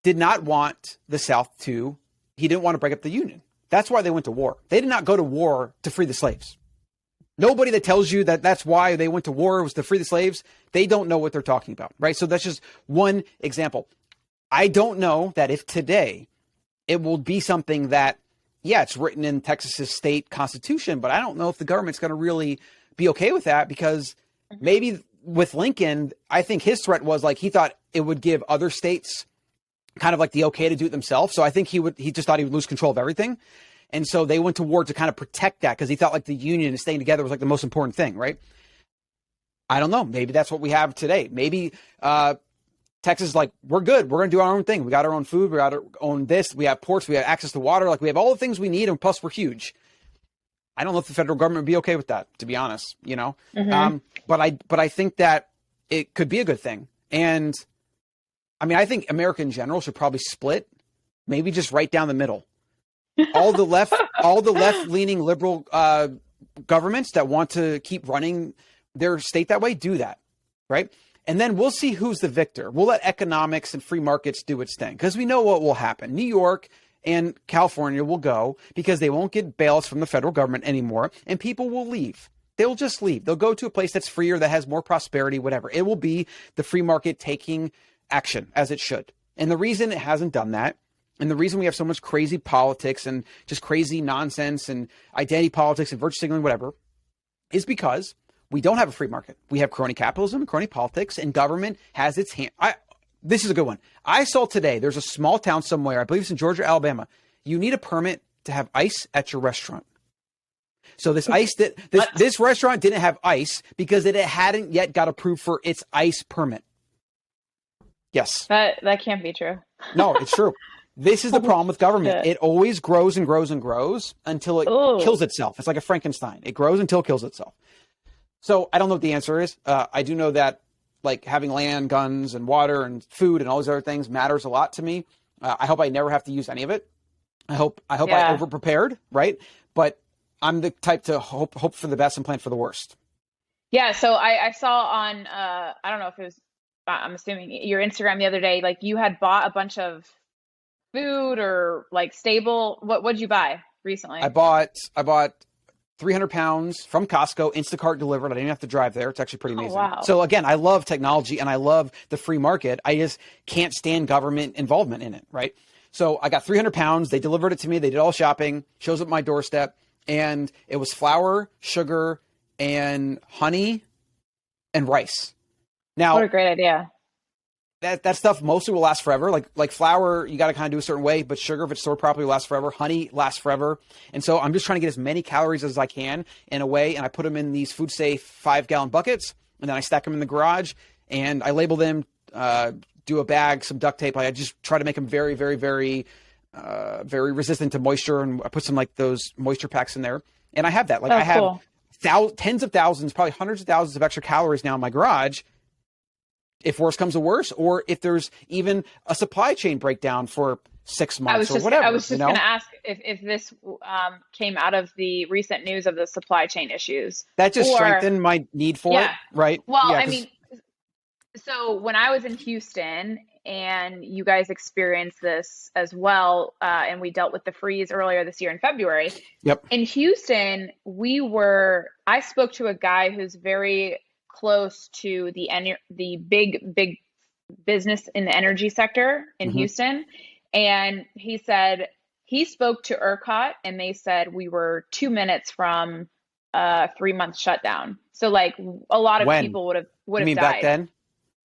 did not want the South he didn't want to break up the Union. That's why they went to war. They did not go to war to free the slaves. Nobody that tells you that that's why they went to war was to free the slaves, they don't know what they're talking about, right? So that's just one example. I don't know that if today it will be something that, yeah, it's written in Texas's state constitution, but I don't know if the government's going to really be okay with that, because maybe with Lincoln, I think his threat was like, he thought it would give other states kind of like the okay to do it themselves. So I think he just thought he would lose control of everything. And so they went to war to kind of protect that, because he thought like the Union and staying together was like the most important thing, right? I don't know. Maybe that's what we have today. Maybe Texas is like, we're good. We're going to do our own thing. We got our own food. We got our own this. We have ports. We have access to water. Like, we have all the things we need, and plus we're huge. I don't know if the federal government would be okay with that, to be honest, Mm-hmm. But I think that it could be a good thing. And I mean, I think America in general should probably split, maybe just right down the middle. All the left-leaning liberal governments that want to keep running their state that way, do that, right? And then we'll see who's the victor. We'll let economics and free markets do its thing, because we know what will happen. New York and California will go because they won't get bailouts from the federal government anymore, and people will leave. They'll just leave. They'll go to a place that's freer, that has more prosperity, whatever. It will be the free market taking action as it should. And the reason it hasn't done that, and the reason we have so much crazy politics and just crazy nonsense and identity politics and virtue signaling, whatever, is because we don't have a free market. We have crony capitalism and crony politics, and government has its hand. This is a good one. I saw today, there's a small town somewhere, I believe it's in Georgia, Alabama. You need a permit to have ice at your restaurant. So this restaurant didn't have ice because it hadn't yet got approved for its ice permit. Yes. That can't be true. No, it's true. This is the problem with government. It always grows and grows and grows until it kills itself. It's like a Frankenstein. It grows until it kills itself. So I don't know what the answer is. I do know that like having land, guns, and water and food and all these other things matters a lot to me. I hope I never have to use any of it. I hope I over prepared, right? But I'm the type to hope for the best and plan for the worst. Yeah. So I saw on I don't know if it was, I'm assuming your Instagram the other day, like you had bought a bunch of food or like stable. What'd you buy recently? I bought 300 pounds from Costco, Instacart delivered. I didn't have to drive there. It's actually pretty amazing. Wow. So again, I love technology and I love the free market. I just can't stand government involvement in it, right? So I got 300 pounds. They delivered it to me. They did all shopping, shows up at my doorstep, and it was flour, sugar, and honey and rice. Now, what a great idea. That stuff mostly will last forever. Like flour, you got to kind of do a certain way, but sugar, if it's stored properly, will last forever. Honey lasts forever. And so I'm just trying to get as many calories as I can in a way, and I put them in these food safe 5-gallon buckets, and then I stack them in the garage, and I label them, do a bag, some duct tape. I just try to make them very, very, very, very resistant to moisture, and I put some like those moisture packs in there. And I have that. Like I have cool. tens of thousands, probably hundreds of thousands of extra calories now in my garage. if worse comes to worse, or if there's even a supply chain breakdown for 6 months or whatever. I was just going to ask if this came out of the recent news of the supply chain issues. That just strengthened my need for it, right? Well, I mean, so when I was in Houston, and you guys experienced this as well, and we dealt with the freeze earlier this year in February. Yep. In Houston, I spoke to a guy who's very close to the big business in the energy sector in Houston. And he said he spoke to ERCOT and they said we were 2 minutes from a 3-month shutdown. So like a lot of people would have died. Back then?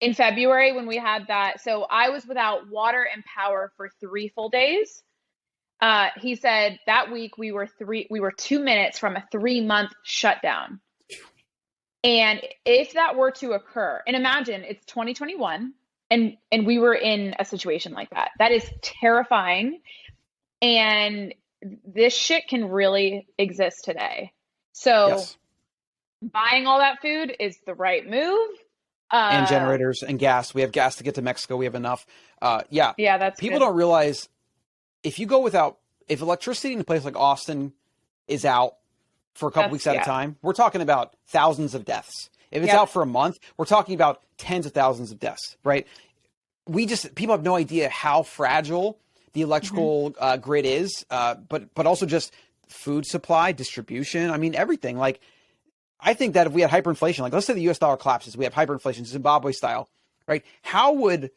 In February when we had that. So I was without water and power for 3 full days. He said that week we were 2 minutes from a 3-month shutdown. And if that were to occur, and imagine it's 2021 and we were in a situation like that, that is terrifying. And this shit can really exist today. So buying all that food is the right move. And generators and gas. We have gas to get to Mexico. We have enough. Yeah, that's people good. Don't realize if electricity in a place like Austin is out for a couple weeks at a time, we're talking about thousands of deaths. If it's out for a month, we're talking about tens of thousands of deaths, right? People have no idea how fragile the electrical grid is, but also just food supply, distribution. I mean, everything. Like, I think that if we had hyperinflation, like let's say the US dollar collapses, we have hyperinflation, Zimbabwe style, right? How would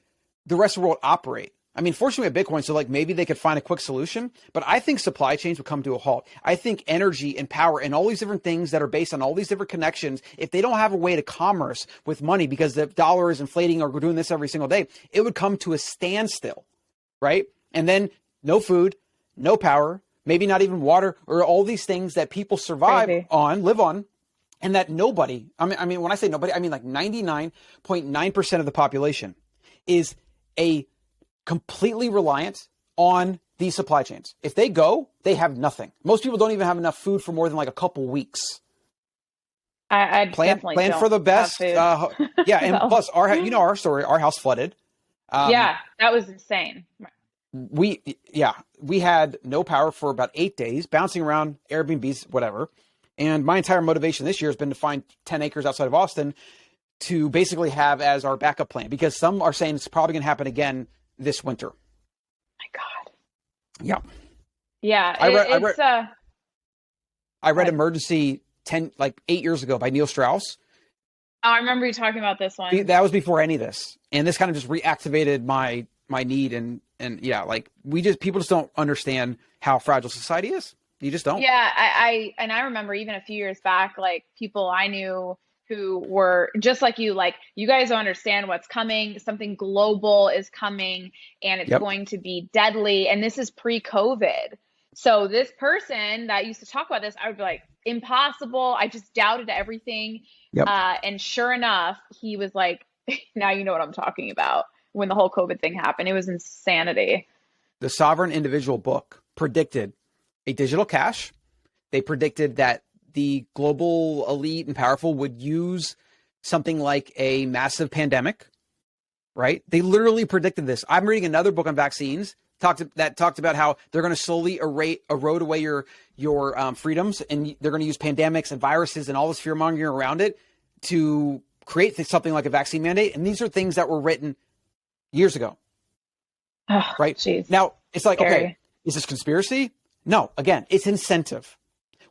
the rest of the world operate? I mean, fortunately we have Bitcoin, so like maybe they could find a quick solution, but I think supply chains would come to a halt. I think energy and power and all these different things that are based on all these different connections, if they don't have a way to commerce with money because the dollar is inflating or we're doing this every single day, it would come to a standstill, right? And then no food, no power, maybe not even water, or all these things that people live on. And that nobody, I mean, when I say nobody, I mean like 99.9% of the population is completely reliant on these supply chains. If they go, they have nothing. Most people don't even have enough food for more than like a couple weeks. I plan for the best. And plus, our story, our house flooded. That was insane. We had no power for about 8 days, bouncing around Airbnbs, whatever. And my entire motivation this year has been to find 10 acres outside of Austin to basically have as our backup plan, because some are saying it's probably going to happen again this winter. My God. Yeah. Yeah. I read Emergency 8 years ago by Neil Strauss. Oh, I remember you talking about this one. That was before any of this. And this kind of just reactivated my need. And people just don't understand how fragile society is. You just don't. Yeah, I remember even a few years back, like people I knew who were just like you guys don't understand what's coming. Something global is coming and it's going to be deadly. And this is pre-COVID. So this person that used to talk about this, I would be like, impossible. I just doubted everything. Yep. And sure enough, he was like, now you know what I'm talking about. When the whole COVID thing happened, it was insanity. The Sovereign Individual book predicted a digital cash. They predicted that the global elite and powerful would use something like a massive pandemic, right? They literally predicted this. I'm reading another book on vaccines that talked about how they're going to slowly erode away your freedoms, and they're going to use pandemics and viruses and all this fear mongering around it to create something like a vaccine mandate. And these are things that were written years ago, right? Geez. Now it's like, Scary. okay, is this conspiracy? No, again, it's incentive.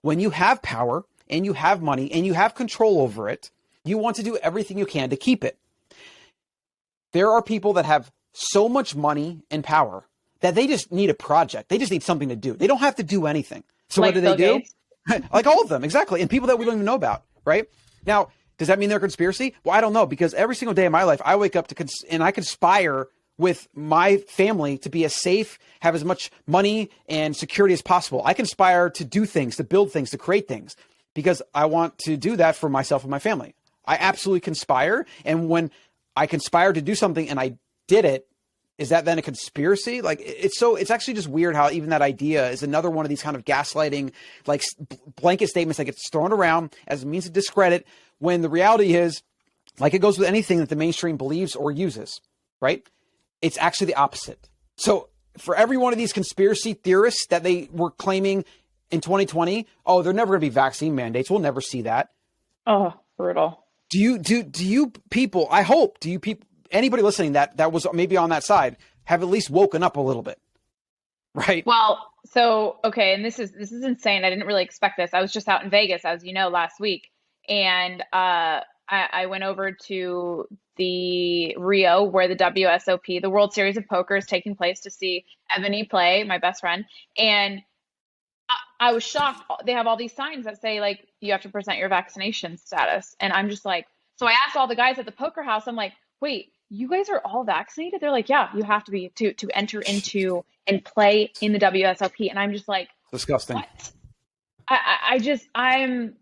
When you have power and you have money and you have control over it, you want to do everything you can to keep it. There are people that have so much money and power that they just need a project. They just need something to do. They don't have to do anything. So what do they do? Like all of them, exactly. And people that we don't even know about, right? Now, does that mean they're a conspiracy? Well, I don't know, because every single day of my life, I wake up and I conspire with my family to be as safe, have as much money and security as possible. I conspire to do things, to build things, to create things, because I want to do that for myself and my family. I absolutely conspire. And when I conspire to do something and I did it, is that then a conspiracy? Like, it's actually just weird how even that idea is another one of these kind of gaslighting, like blanket statements that gets thrown around as a means to discredit, when the reality is like it goes with anything that the mainstream believes or uses, right? It's actually the opposite. So for every one of these conspiracy theorists that they were claiming in 2020, oh, they're never going to be vaccine mandates. We'll never see that. Oh, brutal. Do you people, I hope, anybody listening that was maybe on that side have at least woken up a little bit, right? Well, so, okay, and this is insane. I didn't really expect this. I was just out in Vegas, as you know, last week, and I went over to the Rio where the WSOP, the World Series of Poker, is taking place, to see Ebony play, my best friend, and I was shocked. They have all these signs that say, like, you have to present your vaccination status. And I'm just like, so I asked all the guys at the poker house, I'm like, wait, you guys are all vaccinated? They're like, yeah, you have to be to enter into and play in the WSOP. And I'm just like, disgusting. What? I'm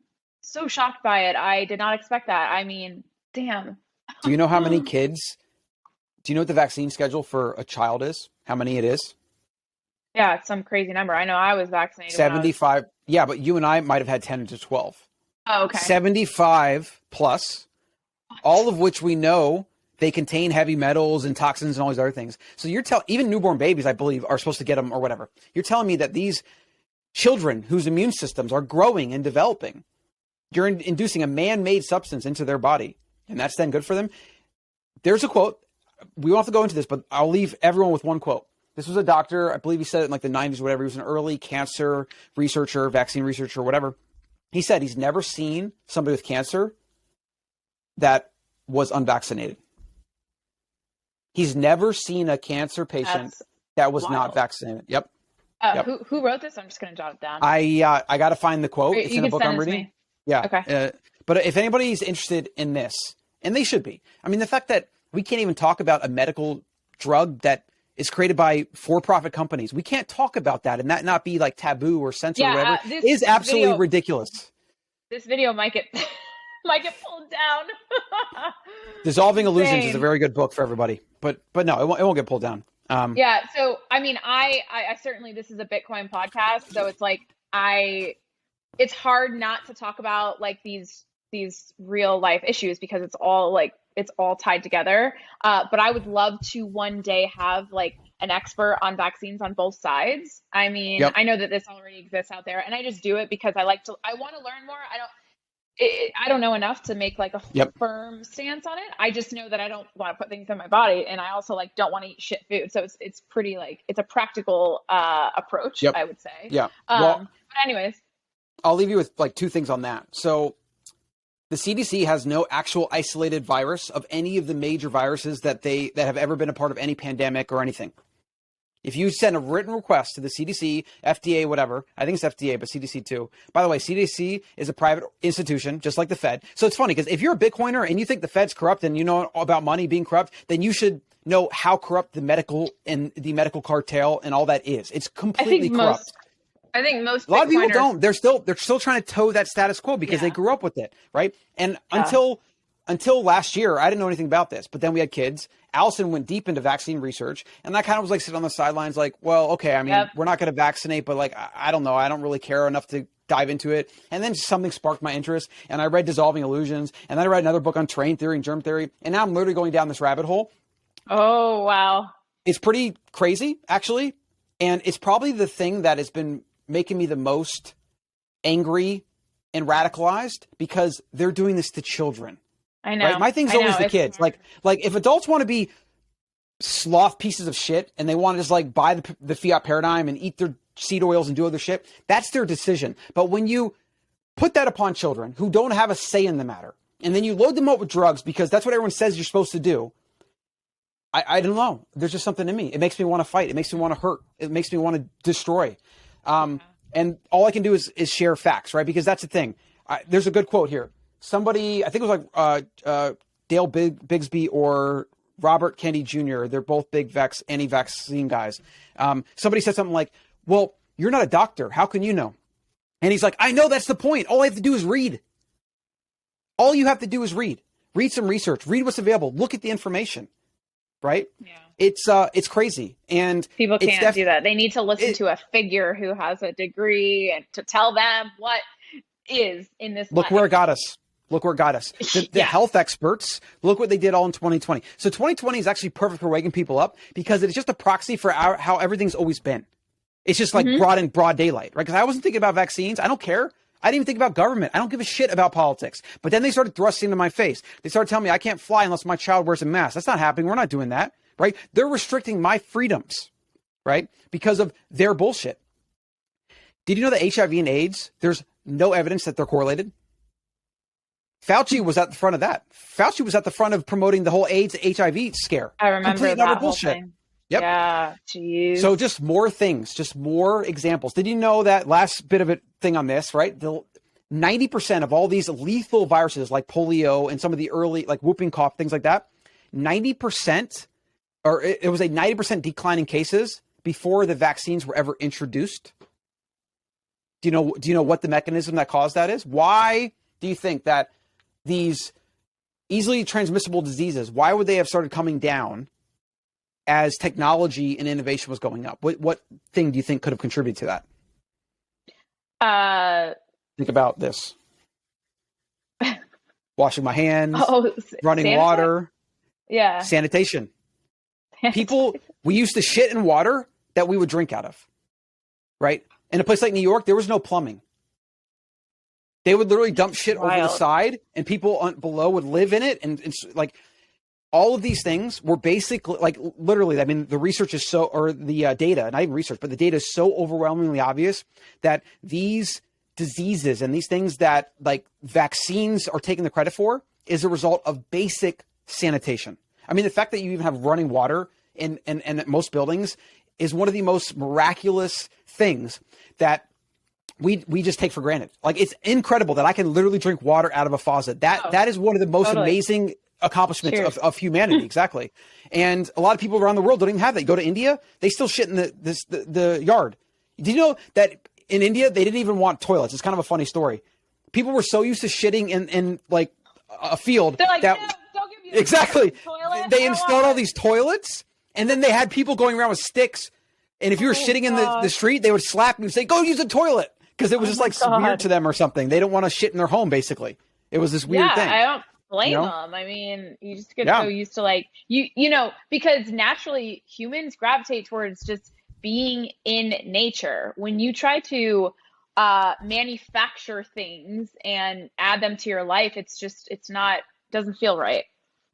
so shocked by it. I did not expect that. I mean, damn. Do you know how many kids? Do you know what the vaccine schedule for a child is? How many it is? Yeah, it's some crazy number. I know I was vaccinated. 75. Yeah, but you and I might have had 10 to 12. Oh, okay. 75 plus, all of which we know they contain heavy metals and toxins and all these other things. So you're even newborn babies, I believe, are supposed to get them or whatever. You're telling me that these children whose immune systems are growing and developing, you're inducing a man-made substance into their body, and that's then good for them? There's a quote. We won't have to go into this, but I'll leave everyone with one quote. This was a doctor, I believe he said it in like the 90s or whatever. He was an early cancer researcher, vaccine researcher, whatever. He said he's never seen somebody with cancer that was unvaccinated. He's never seen a cancer patient that was not vaccinated. Yep. Yep. Who wrote this? I'm just going to jot it down. I got to find the quote. It's in a book I'm reading. Yeah. Okay. But if anybody's interested in this, and they should be, I mean, the fact that we can't even talk about a medical drug that is created by for-profit companies. We can't talk about that and that not be like taboo or censored or whatever is absolutely ridiculous. This video might get pulled down. Dissolving Illusions is a very good book for everybody, but no, it won't get pulled down. Yeah. So, I mean, I certainly, this is a Bitcoin podcast, so it's like, it's hard not to talk about like these real life issues because it's all tied together. But I would love to one day have like an expert on vaccines on both sides. I mean, yep. I know that this already exists out there, and I just do it because I want to learn more. I don't know enough to make like a firm stance on it. I just know that I don't want to put things in my body, and I also like don't want to eat shit food. So it's pretty like, it's a practical approach, I would say. Yeah. But anyways, I'll leave you with like two things on that. So the CDC has no actual isolated virus of any of the major viruses that have ever been a part of any pandemic or anything. If you send a written request to the CDC, FDA, whatever, I think it's FDA, but CDC too. By the way, CDC is a private institution, just like the Fed. So it's funny because if you're a Bitcoiner and you think the Fed's corrupt and you know about money being corrupt, then you should know how corrupt the medical cartel and all that is. It's completely corrupt. I think most a lot of people don't. They're still trying to toe that status quo because they grew up with it, right? And until last year, I didn't know anything about this. But then we had kids. Allison went deep into vaccine research, and I kind of was like sitting on the sidelines, like, well, okay, I mean, we're not going to vaccinate, but like, I don't know, I don't really care enough to dive into it. And then something sparked my interest, and I read Dissolving Illusions, and then I read another book on terrain theory and germ theory, and now I'm literally going down this rabbit hole. Oh wow, it's pretty crazy, actually, and it's probably the thing that has been making me the most angry and radicalized because they're doing this to children. I know. Right? My thing's always the kids. Like if adults want to be sloth pieces of shit and they want to just like buy the fiat paradigm and eat their seed oils and do other shit, that's their decision. But when you put that upon children who don't have a say in the matter, and then you load them up with drugs because that's what everyone says you're supposed to do, I don't know. There's just something in me. It makes me want to fight. It makes me want to hurt. It makes me want to destroy. And all I can do is share facts, right? Because that's the thing. There's a good quote here. Somebody, I think it was like Dale Bigsby or Robert Kennedy Jr. They're both big anti-vaccine guys. Somebody said something like, well, you're not a doctor. How can you know? And he's like, I know, that's the point. All I have to do is read. All you have to do is read. Read some research. Read what's available. Look at the information. Right? Yeah. It's crazy. And people can't do that. They need to listen to a figure who has a degree and to tell them what is in this life. Look where it got us. Look where it got us. The health experts, look what they did all in 2020. So 2020 is actually perfect for waking people up because it's just a proxy for how everything's always been. It's just like brought in broad daylight, right? Because I wasn't thinking about vaccines. I don't care. I didn't even think about government. I don't give a shit about politics. But then they started thrusting into my face. They started telling me I can't fly unless my child wears a mask. That's not happening. We're not doing that, right? They're restricting my freedoms, right? Because of their bullshit. Did you know that HIV and AIDS, there's no evidence that they're correlated? Fauci was at the front of that. Fauci was at the front of promoting the whole AIDS HIV scare. I remember that whole thing. Yep. Yeah, geez. So just more things, just more examples. Did you know that last bit of a thing on this, right? 90% of all these lethal viruses like polio and some of the early, like whooping cough, things like that, 90%, or it was a 90% decline in cases before the vaccines were ever introduced. Do you know what the mechanism that caused that is? Why do you think that these easily transmissible diseases, why would they have started coming down as technology and innovation was going up? What thing do you think could have contributed to that? Think about this. Washing my hands, running water. Yeah. Sanitation. People, we used to shit in water that we would drink out of, right? In a place like New York, there was no plumbing. They would literally dump shit over the side and people below would live in it. And like, all of these things were basically like literally, I mean, the research is the data, not even research, but the data is so overwhelmingly obvious that these diseases and these things that like vaccines are taking the credit for is a result of basic sanitation. I mean, the fact that you even have running water in most buildings is one of the most miraculous things that we just take for granted. Like, it's incredible that I can literally drink water out of a faucet. That is one of the most amazing accomplishments of humanity. Exactly. And a lot of people around the world don't even have that. You go to India, they still shit in the yard. Do you know that in India, they didn't even want toilets? It's kind of a funny story. People were so used to shitting in like a field. They're like, that, no, don't give me exactly. toilet. They installed all these toilets and then they had people going around with sticks. And if you were shitting in the street, they would slap you and say, go use a toilet. Because it was just like weird to them or something. They don't want to shit in their home, basically. It was this weird thing. I don't blame them. I mean, you just get so used to like, you know, because naturally humans gravitate towards just being in nature. When you try to manufacture things and add them to your life, doesn't feel right.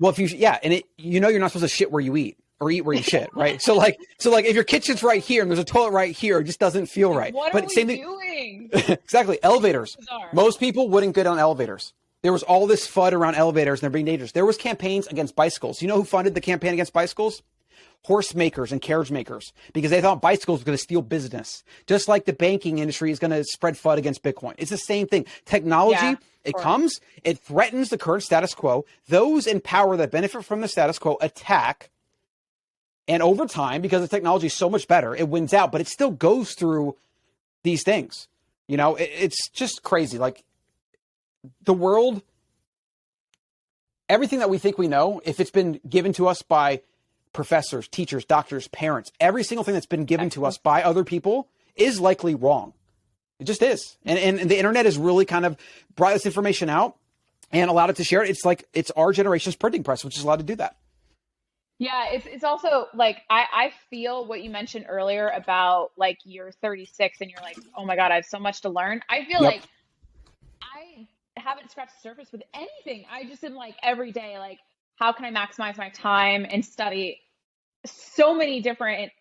Well, if you're not supposed to shit where you eat. Or eat where you shit, right? So like if your kitchen's right here and there's a toilet right here, it just doesn't feel right. What are we doing? Exactly. Elevators. Most people wouldn't get on elevators. There was all this FUD around elevators and they're being dangerous. There was campaigns against bicycles. You know who funded the campaign against bicycles? Horse makers and carriage makers, because they thought bicycles were going to steal business. Just like the banking industry is going to spread FUD against Bitcoin. It's the same thing. Technology, it comes, it threatens the current status quo. Those in power that benefit from the status quo attack. And over time, because the technology is so much better, it wins out, but it still goes through these things. You know, it's just crazy. Like, the world, everything that we think we know, if it's been given to us by professors, teachers, doctors, parents, every single thing that's been given to us by other people is likely wrong. It just is. And the internet has really kind of brought this information out and allowed it to share it. It's like, it's our generation's printing press, which is allowed to do that. Yeah, it's also like I feel what you mentioned earlier about like you're 36 and you're like, oh my God, I have so much to learn. I feel like I haven't scratched the surface with anything. I just am like every day, like, how can I maximize my time and study so many different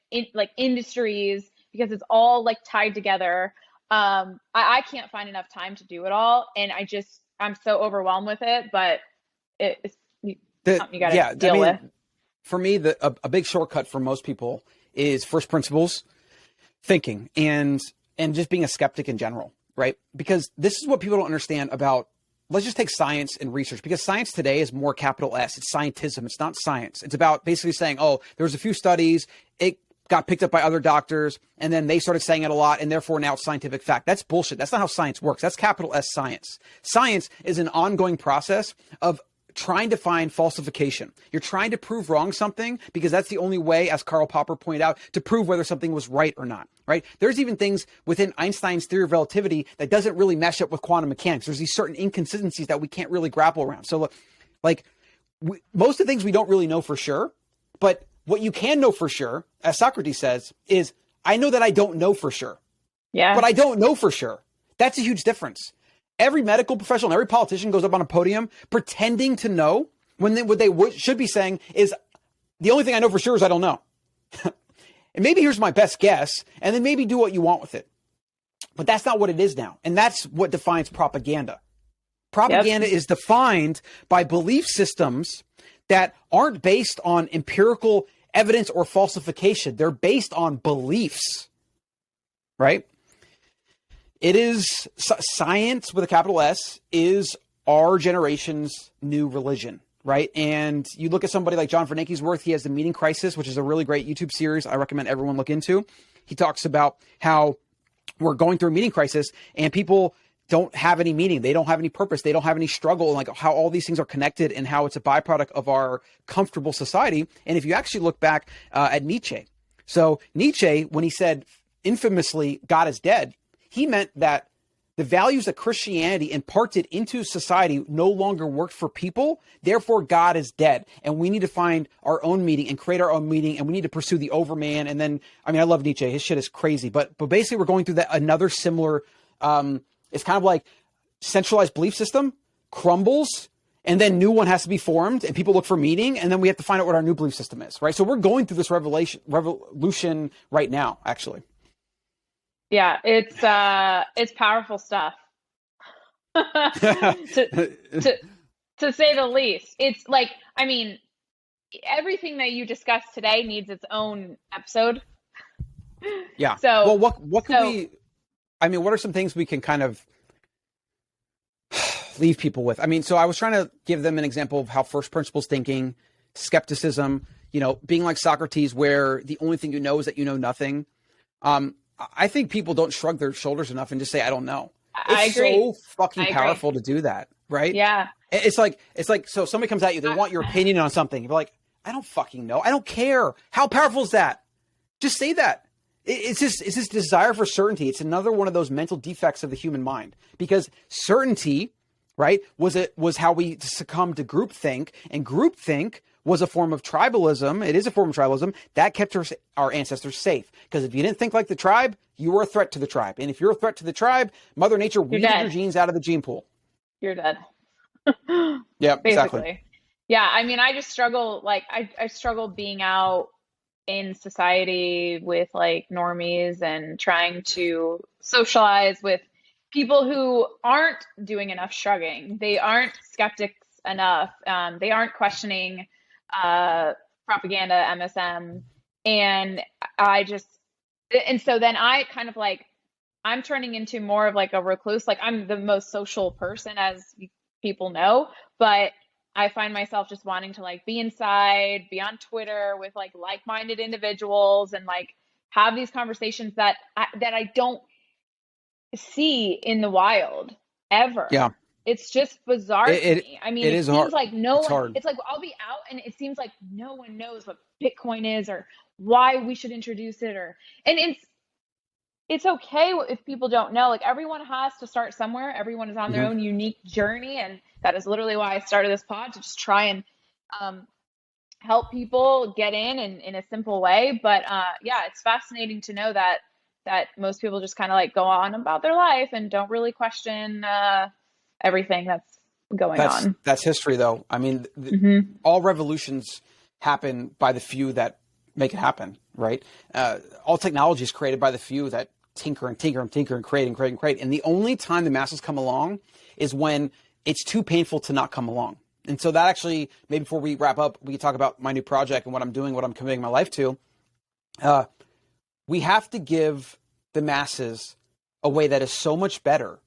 industries, because it's all like tied together. I can't find enough time to do it all, and I'm so overwhelmed with it. But it's something you got to deal with. For me, a big shortcut for most people is first principles thinking and just being a skeptic in general, right? Because this is what people don't understand about, let's just take science and research, because science today is more capital S. It's scientism. It's not science. It's about basically saying, oh, there was a few studies, it got picked up by other doctors, and then they started saying it a lot, and therefore now it's scientific fact. That's bullshit. That's not how science works. That's capital S science. Science is an ongoing process of trying to find falsification. You're trying to prove wrong something because that's the only way, as Karl Popper pointed out, to prove whether something was right or not, right? There's even things within Einstein's theory of relativity that doesn't really mesh up with quantum mechanics. There's these certain inconsistencies that we can't really grapple around. So like most of the things we don't really know for sure, but what you can know for sure, as Socrates says, is I know that I don't know for sure. Yeah. But I don't know for sure. That's a huge difference. Every medical professional, every politician goes up on a podium pretending to know when what they should be saying is the only thing I know for sure is I don't know. And maybe here's my best guess, and then maybe do what you want with it. But that's not what it is now. And that's what defines propaganda. Propaganda is defined by belief systems that aren't based on empirical evidence or falsification. They're based on beliefs, right? It is science with a capital S is our generation's new religion, right? And you look at somebody like John Vernake's he has The Meaning Crisis, which is a really great YouTube series I recommend everyone look into. He talks about how we're going through a meaning crisis and people don't have any meaning. They don't have any purpose. They don't have any struggle, and like how all these things are connected and how it's a byproduct of our comfortable society. And if you actually look back at Nietzsche, so Nietzsche, when he said infamously, God is dead, he meant that the values that Christianity imparted into society no longer worked for people. Therefore, God is dead. And we need to find our own meaning and create our own meaning. And we need to pursue the overman. And then, I mean, I love Nietzsche. His shit is crazy. But basically, we're going through that another similar, it's kind of like centralized belief system crumbles. And then new one has to be formed. And people look for meaning. And then we have to find out what our new belief system is, right? So we're going through this revolution right now, actually. Yeah, it's powerful stuff. to say the least. It's like, I mean, everything that you discussed today needs its own episode. Yeah. So well, what can we? I mean, what are some things we can kind of leave people with? I mean, so I was trying to give them an example of how first principles thinking, skepticism, being like Socrates, where the only thing you know is that you know nothing. I think people don't shrug their shoulders enough and just say, I don't know. I agree. So fucking powerful to do that, right? Yeah. It's like, so somebody comes at you, they want your opinion on something. You're like, I don't fucking know. I don't care. How powerful is that? Just say that. It's this desire for certainty. It's another one of those mental defects of the human mind, because certainty, right, was how we succumbed to groupthink, and groupthink was a form of tribalism. It is a form of tribalism that kept our ancestors safe. Because if you didn't think like the tribe, you were a threat to the tribe. And if you're a threat to the tribe, Mother Nature weeded your genes out of the gene pool. You're dead. Yeah, basically. Exactly. Yeah, I mean, I just struggle, like, I struggle being out in society with, like, normies and trying to socialize with people who aren't doing enough shrugging. They aren't skeptics enough. They aren't questioning propaganda, MSM. And so then I kind of like, I'm turning into more of like a recluse. Like, I'm the most social person, as people know, but I find myself just wanting to like be inside, be on Twitter with like-minded individuals and like have these conversations that I don't see in the wild ever. Yeah. It's just bizarre to me. I mean, it seems hard. Like no one, hard. It's like I'll be out and it seems like no one knows what Bitcoin is or why we should introduce it, and it's okay if people don't know. Like, everyone has to start somewhere. Everyone is on their own unique journey. And that is literally why I started this pod, to just try and help people get in a simple way. But yeah, it's fascinating to know that most people just kind of like go on about their life and don't really question everything that's going on. That's history, though. I mean, all revolutions happen by the few that make it happen, right? All technology is created by the few that tinker and tinker and tinker and create and create and create. And the only time the masses come along is when it's too painful to not come along. And so that actually, maybe before we wrap up, we can talk about my new project and what I'm doing, what I'm committing my life to. We have to give the masses a way that is so much better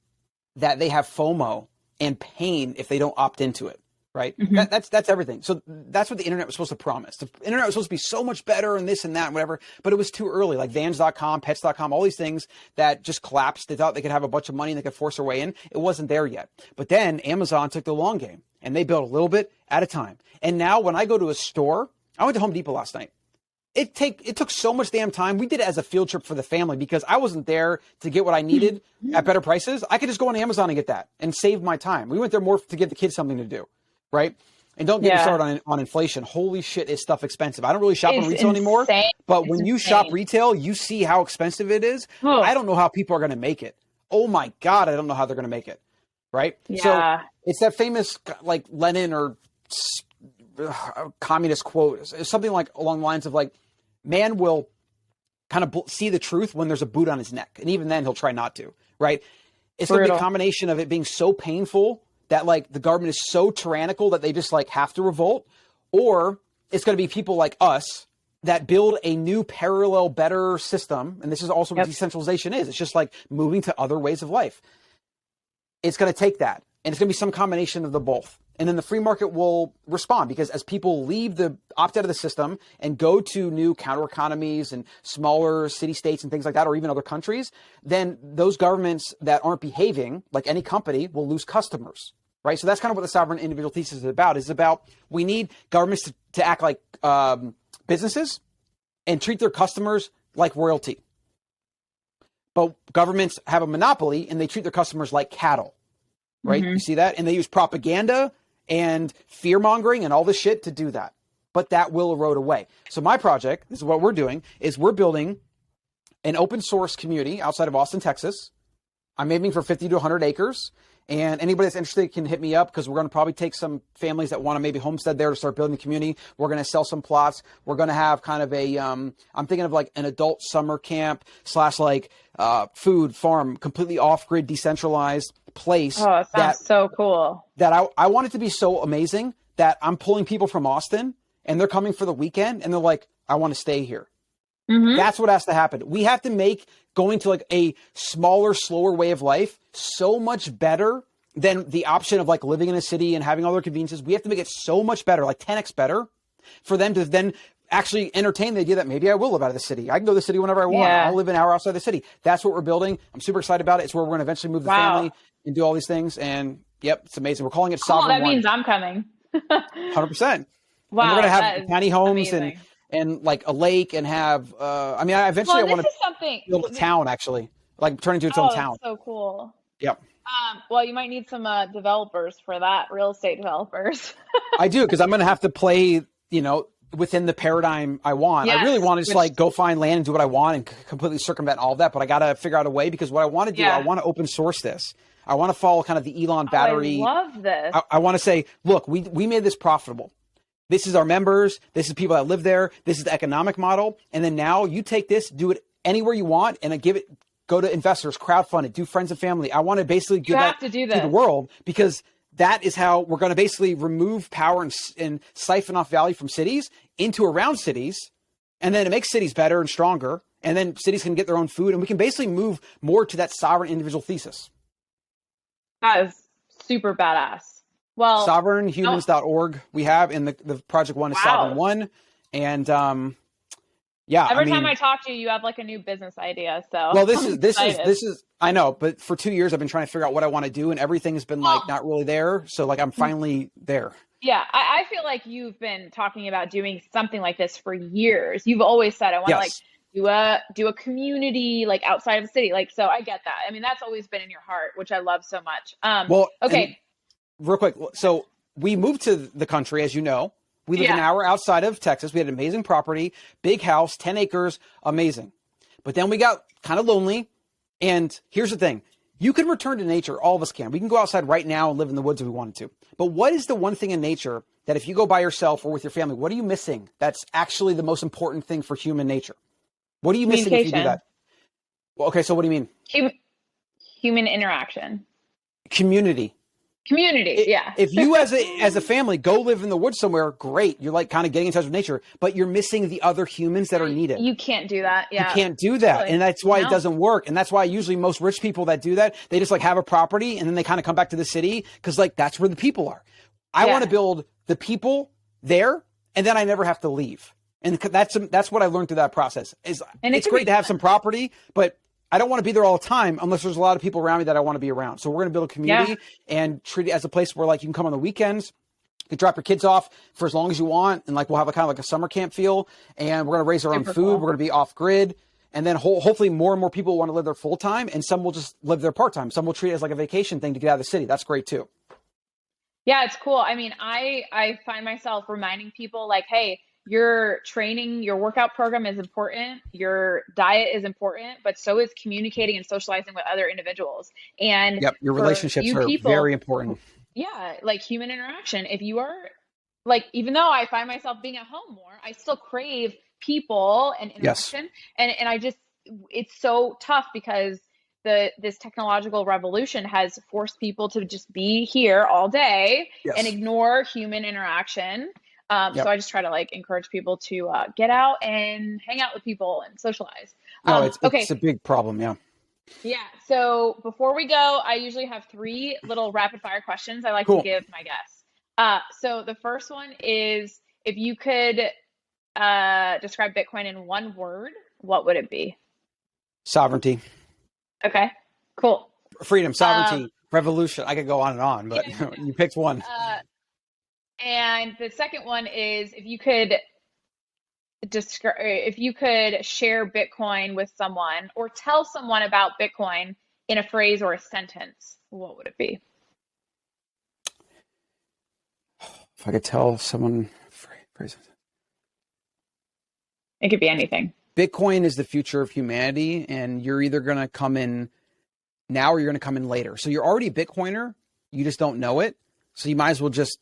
that they have FOMO and pain if they don't opt into it. right? Mhm. That's everything. So that's what the internet was supposed to promise. The internet was supposed to be so much better and this and that and whatever, but it was too early. Like Vans.com, Pets.com, all these things that just collapsed. They thought they could have a bunch of money and they could force their way in. It wasn't there yet. But then Amazon took the long game and they built a little bit at a time. And now when I go to a store, I went to Home Depot last night. It took so much damn time. We did it as a field trip for the family because I wasn't there to get what I needed at better prices. I could just go on Amazon and get that and save my time. We went there more to give the kids something to do, right? And don't get me started on inflation. Holy shit, is stuff expensive. I don't really shop in retail anymore, but when you shop retail, you see how expensive it is. Oh. I don't know how people are going to make it. Oh my God, I don't know how they're going to make it, right? Yeah. So it's that famous like Lenin or communist quote. It's something like along the lines of like, man will kind of see the truth when there's a boot on his neck. And even then he'll try not to, right? It's going to be a combination of it being so painful that like the government is so tyrannical that they just like have to revolt, or it's going to be people like us that build a new parallel, better system. And this is also what decentralization is. It's just like moving to other ways of life. It's going to take that. And it's going to be some combination of the both. And then the free market will respond because as people opt out of the system and go to new counter economies and smaller city states and things like that, or even other countries, then those governments that aren't behaving like any company will lose customers, right? So that's kind of what the sovereign individual thesis is about. It's about we need governments to act like businesses and treat their customers like royalty. But governments have a monopoly and they treat their customers like cattle, right? You see that? And they use propaganda and fear mongering and all this shit to do that. But that will erode away. So my project, this is what we're doing, is we're building an open source community outside of Austin, Texas. I'm aiming for 50 to 100 acres. And anybody that's interested can hit me up because we're going to probably take some families that want to maybe homestead there to start building the community. We're going to sell some plots. We're going to have kind of a, I'm thinking of like an adult summer camp / like food farm, completely off-grid, decentralized place. Oh, it sounds so cool. That I want it to be so amazing that I'm pulling people from Austin and they're coming for the weekend and they're like, I want to stay here. That's what has to happen. We have to make going to like a smaller, slower way of life so much better than the option of like living in a city and having all their conveniences. We have to make it so much better, like 10x better, for them to then actually entertain the idea that maybe I will live out of the city. I can go to the city whenever I want. I'll live an hour outside the city. That's what we're building. I'm super excited about it. It's where we're going to eventually move the family and do all these things. And yep, it's amazing. We're calling it Sovereign That One. means I'm coming. 100%. Wow. And we're going to have tiny homes amazing. and like a lake and have, I want to build a town actually, like turn into its own town. That's so cool. Yep. Well, you might need some developers for that, real estate developers. I do, because I'm going to have to play, within the paradigm I want. I really want to just like go find land and do what I want and completely circumvent all of that. But I got to figure out a way, because what I want to do, I want to open source this. I want to follow kind of the Elon battery. I love this. I want to say, look, we made this profitable. This is our members. This is people that live there. This is the economic model. And then now you take this, do it anywhere you want, and go to investors, crowdfund it, do friends and family. I want to basically give that to the world, because that is how we're going to basically remove power and siphon off value from cities into around cities. And then it makes cities better and stronger. And then cities can get their own food. And we can basically move more to that sovereign individual thesis. That is super badass. Well, sovereignhumans.org we have, and the project one is Sovereign One. And every time I talk to you, you have like a new business idea. So well, this is I know, but for 2 years I've been trying to figure out what I want to do, and everything's been like not really there. So like I'm finally there. Yeah, I feel like you've been talking about doing something like this for years. You've always said I want to like do a community like outside of the city. Like, so I get that. I mean, that's always been in your heart, which I love so much. Okay. Real quick. So we moved to the country, as you know. We live an hour outside of Texas. We had an amazing property, big house, 10 acres, amazing. But then we got kind of lonely. And here's the thing. You can return to nature. All of us can. We can go outside right now and live in the woods if we wanted to. But what is the one thing in nature that if you go by yourself or with your family, what are you missing? That's actually the most important thing for human nature. What are you missing if you do that? Well, okay, so what do you mean? Human interaction. Community. Yeah. If you as a family go live in the woods somewhere, great. You're like kind of getting in touch with nature, but you're missing the other humans that are needed. You can't do that. Yeah. You can't do that. Really? And that's why it doesn't work. And that's why usually most rich people that do that, they just like have a property and then they kind of come back to the city because like that's where the people are. I want to build the people there, and then I never have to leave. And that's what I learned through that process. It's great to have some property, but I don't want to be there all the time unless there's a lot of people around me that I want to be around. So we're going to build a community and treat it as a place where like you can come on the weekends, you can drop your kids off for as long as you want, and like we'll have a kind of like a summer camp feel, and we're going to raise our own food. Cool. We're going to be off grid. And then hopefully more and more people want to live there full time, and some will just live there part time. Some will treat it as like a vacation thing to get out of the city. That's great too. Yeah, it's cool. I mean, I find myself reminding people like, hey, your training, your workout program is important. Your diet is important, but so is communicating and socializing with other individuals. And your relationships are very important. Yeah, like human interaction. If you are like, even though I find myself being at home more, I still crave people and interaction. And I just, it's so tough because this technological revolution has forced people to just be here all day and ignore human interaction. So I just try to like encourage people to get out and hang out with people and socialize. No, it's a big problem. Yeah. Yeah. So before we go, I usually have 3 little rapid fire questions I like to give my guests. So the first one is, if you could describe Bitcoin in one word, what would it be? Sovereignty. Okay, cool. Freedom, sovereignty, revolution. I could go on, but you picked one. And the second one is, if you could share Bitcoin with someone or tell someone about Bitcoin in a phrase or a sentence, what would it be? If I could tell someone, phrase. It could be anything. Bitcoin is the future of humanity, and you're either going to come in now or you're going to come in later. So you're already a Bitcoiner, you just don't know it. So you might as well just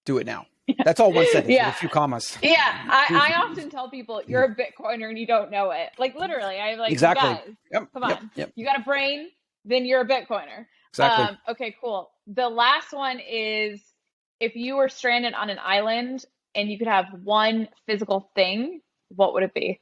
do it now. That's all one sentence, with a few commas. Yeah, I often tell people you're a Bitcoiner and you don't know it. Like literally, I like, exactly. Guys, come on. You got a brain, then you're a Bitcoiner. Exactly. Okay, cool. The last one is, if you were stranded on an island and you could have one physical thing, what would it be?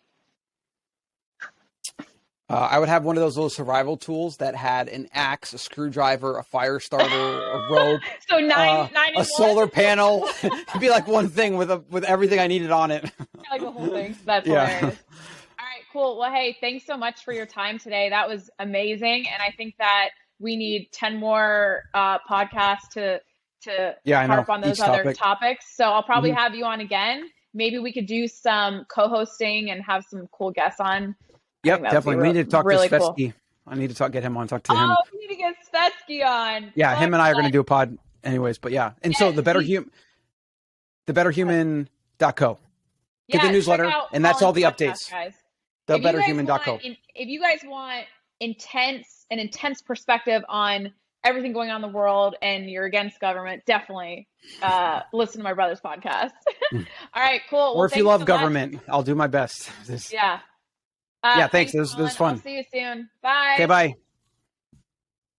I would have one of those little survival tools that had an axe, a screwdriver, a fire starter, a rope, so nine a solar panel. It'd be like one thing with everything I needed on it. Like the whole thing. That's hilarious. All right, cool. Well, hey, thanks so much for your time today. That was amazing, and I think that we need 10 more podcasts to harp on those other topics. So I'll probably have you on again. Maybe we could do some co-hosting and have some cool guests on. Yep, definitely. We need to talk to Svetsky. Cool. I need to get him on, talk to him. Oh, we need to get Svetsky on. Yeah, him and I are going to do a pod anyways, but yeah. And so thebetterhuman.co. Get the newsletter, and that's all the updates. Guys. Thebetterhuman.co. If you guys want an intense perspective on everything going on in the world and you're against government, definitely listen to my brother's podcast. All right, cool. Or if you love government, I'll do my best. Yeah. Thanks. This was fun. I'll see you soon. Bye. Okay, bye.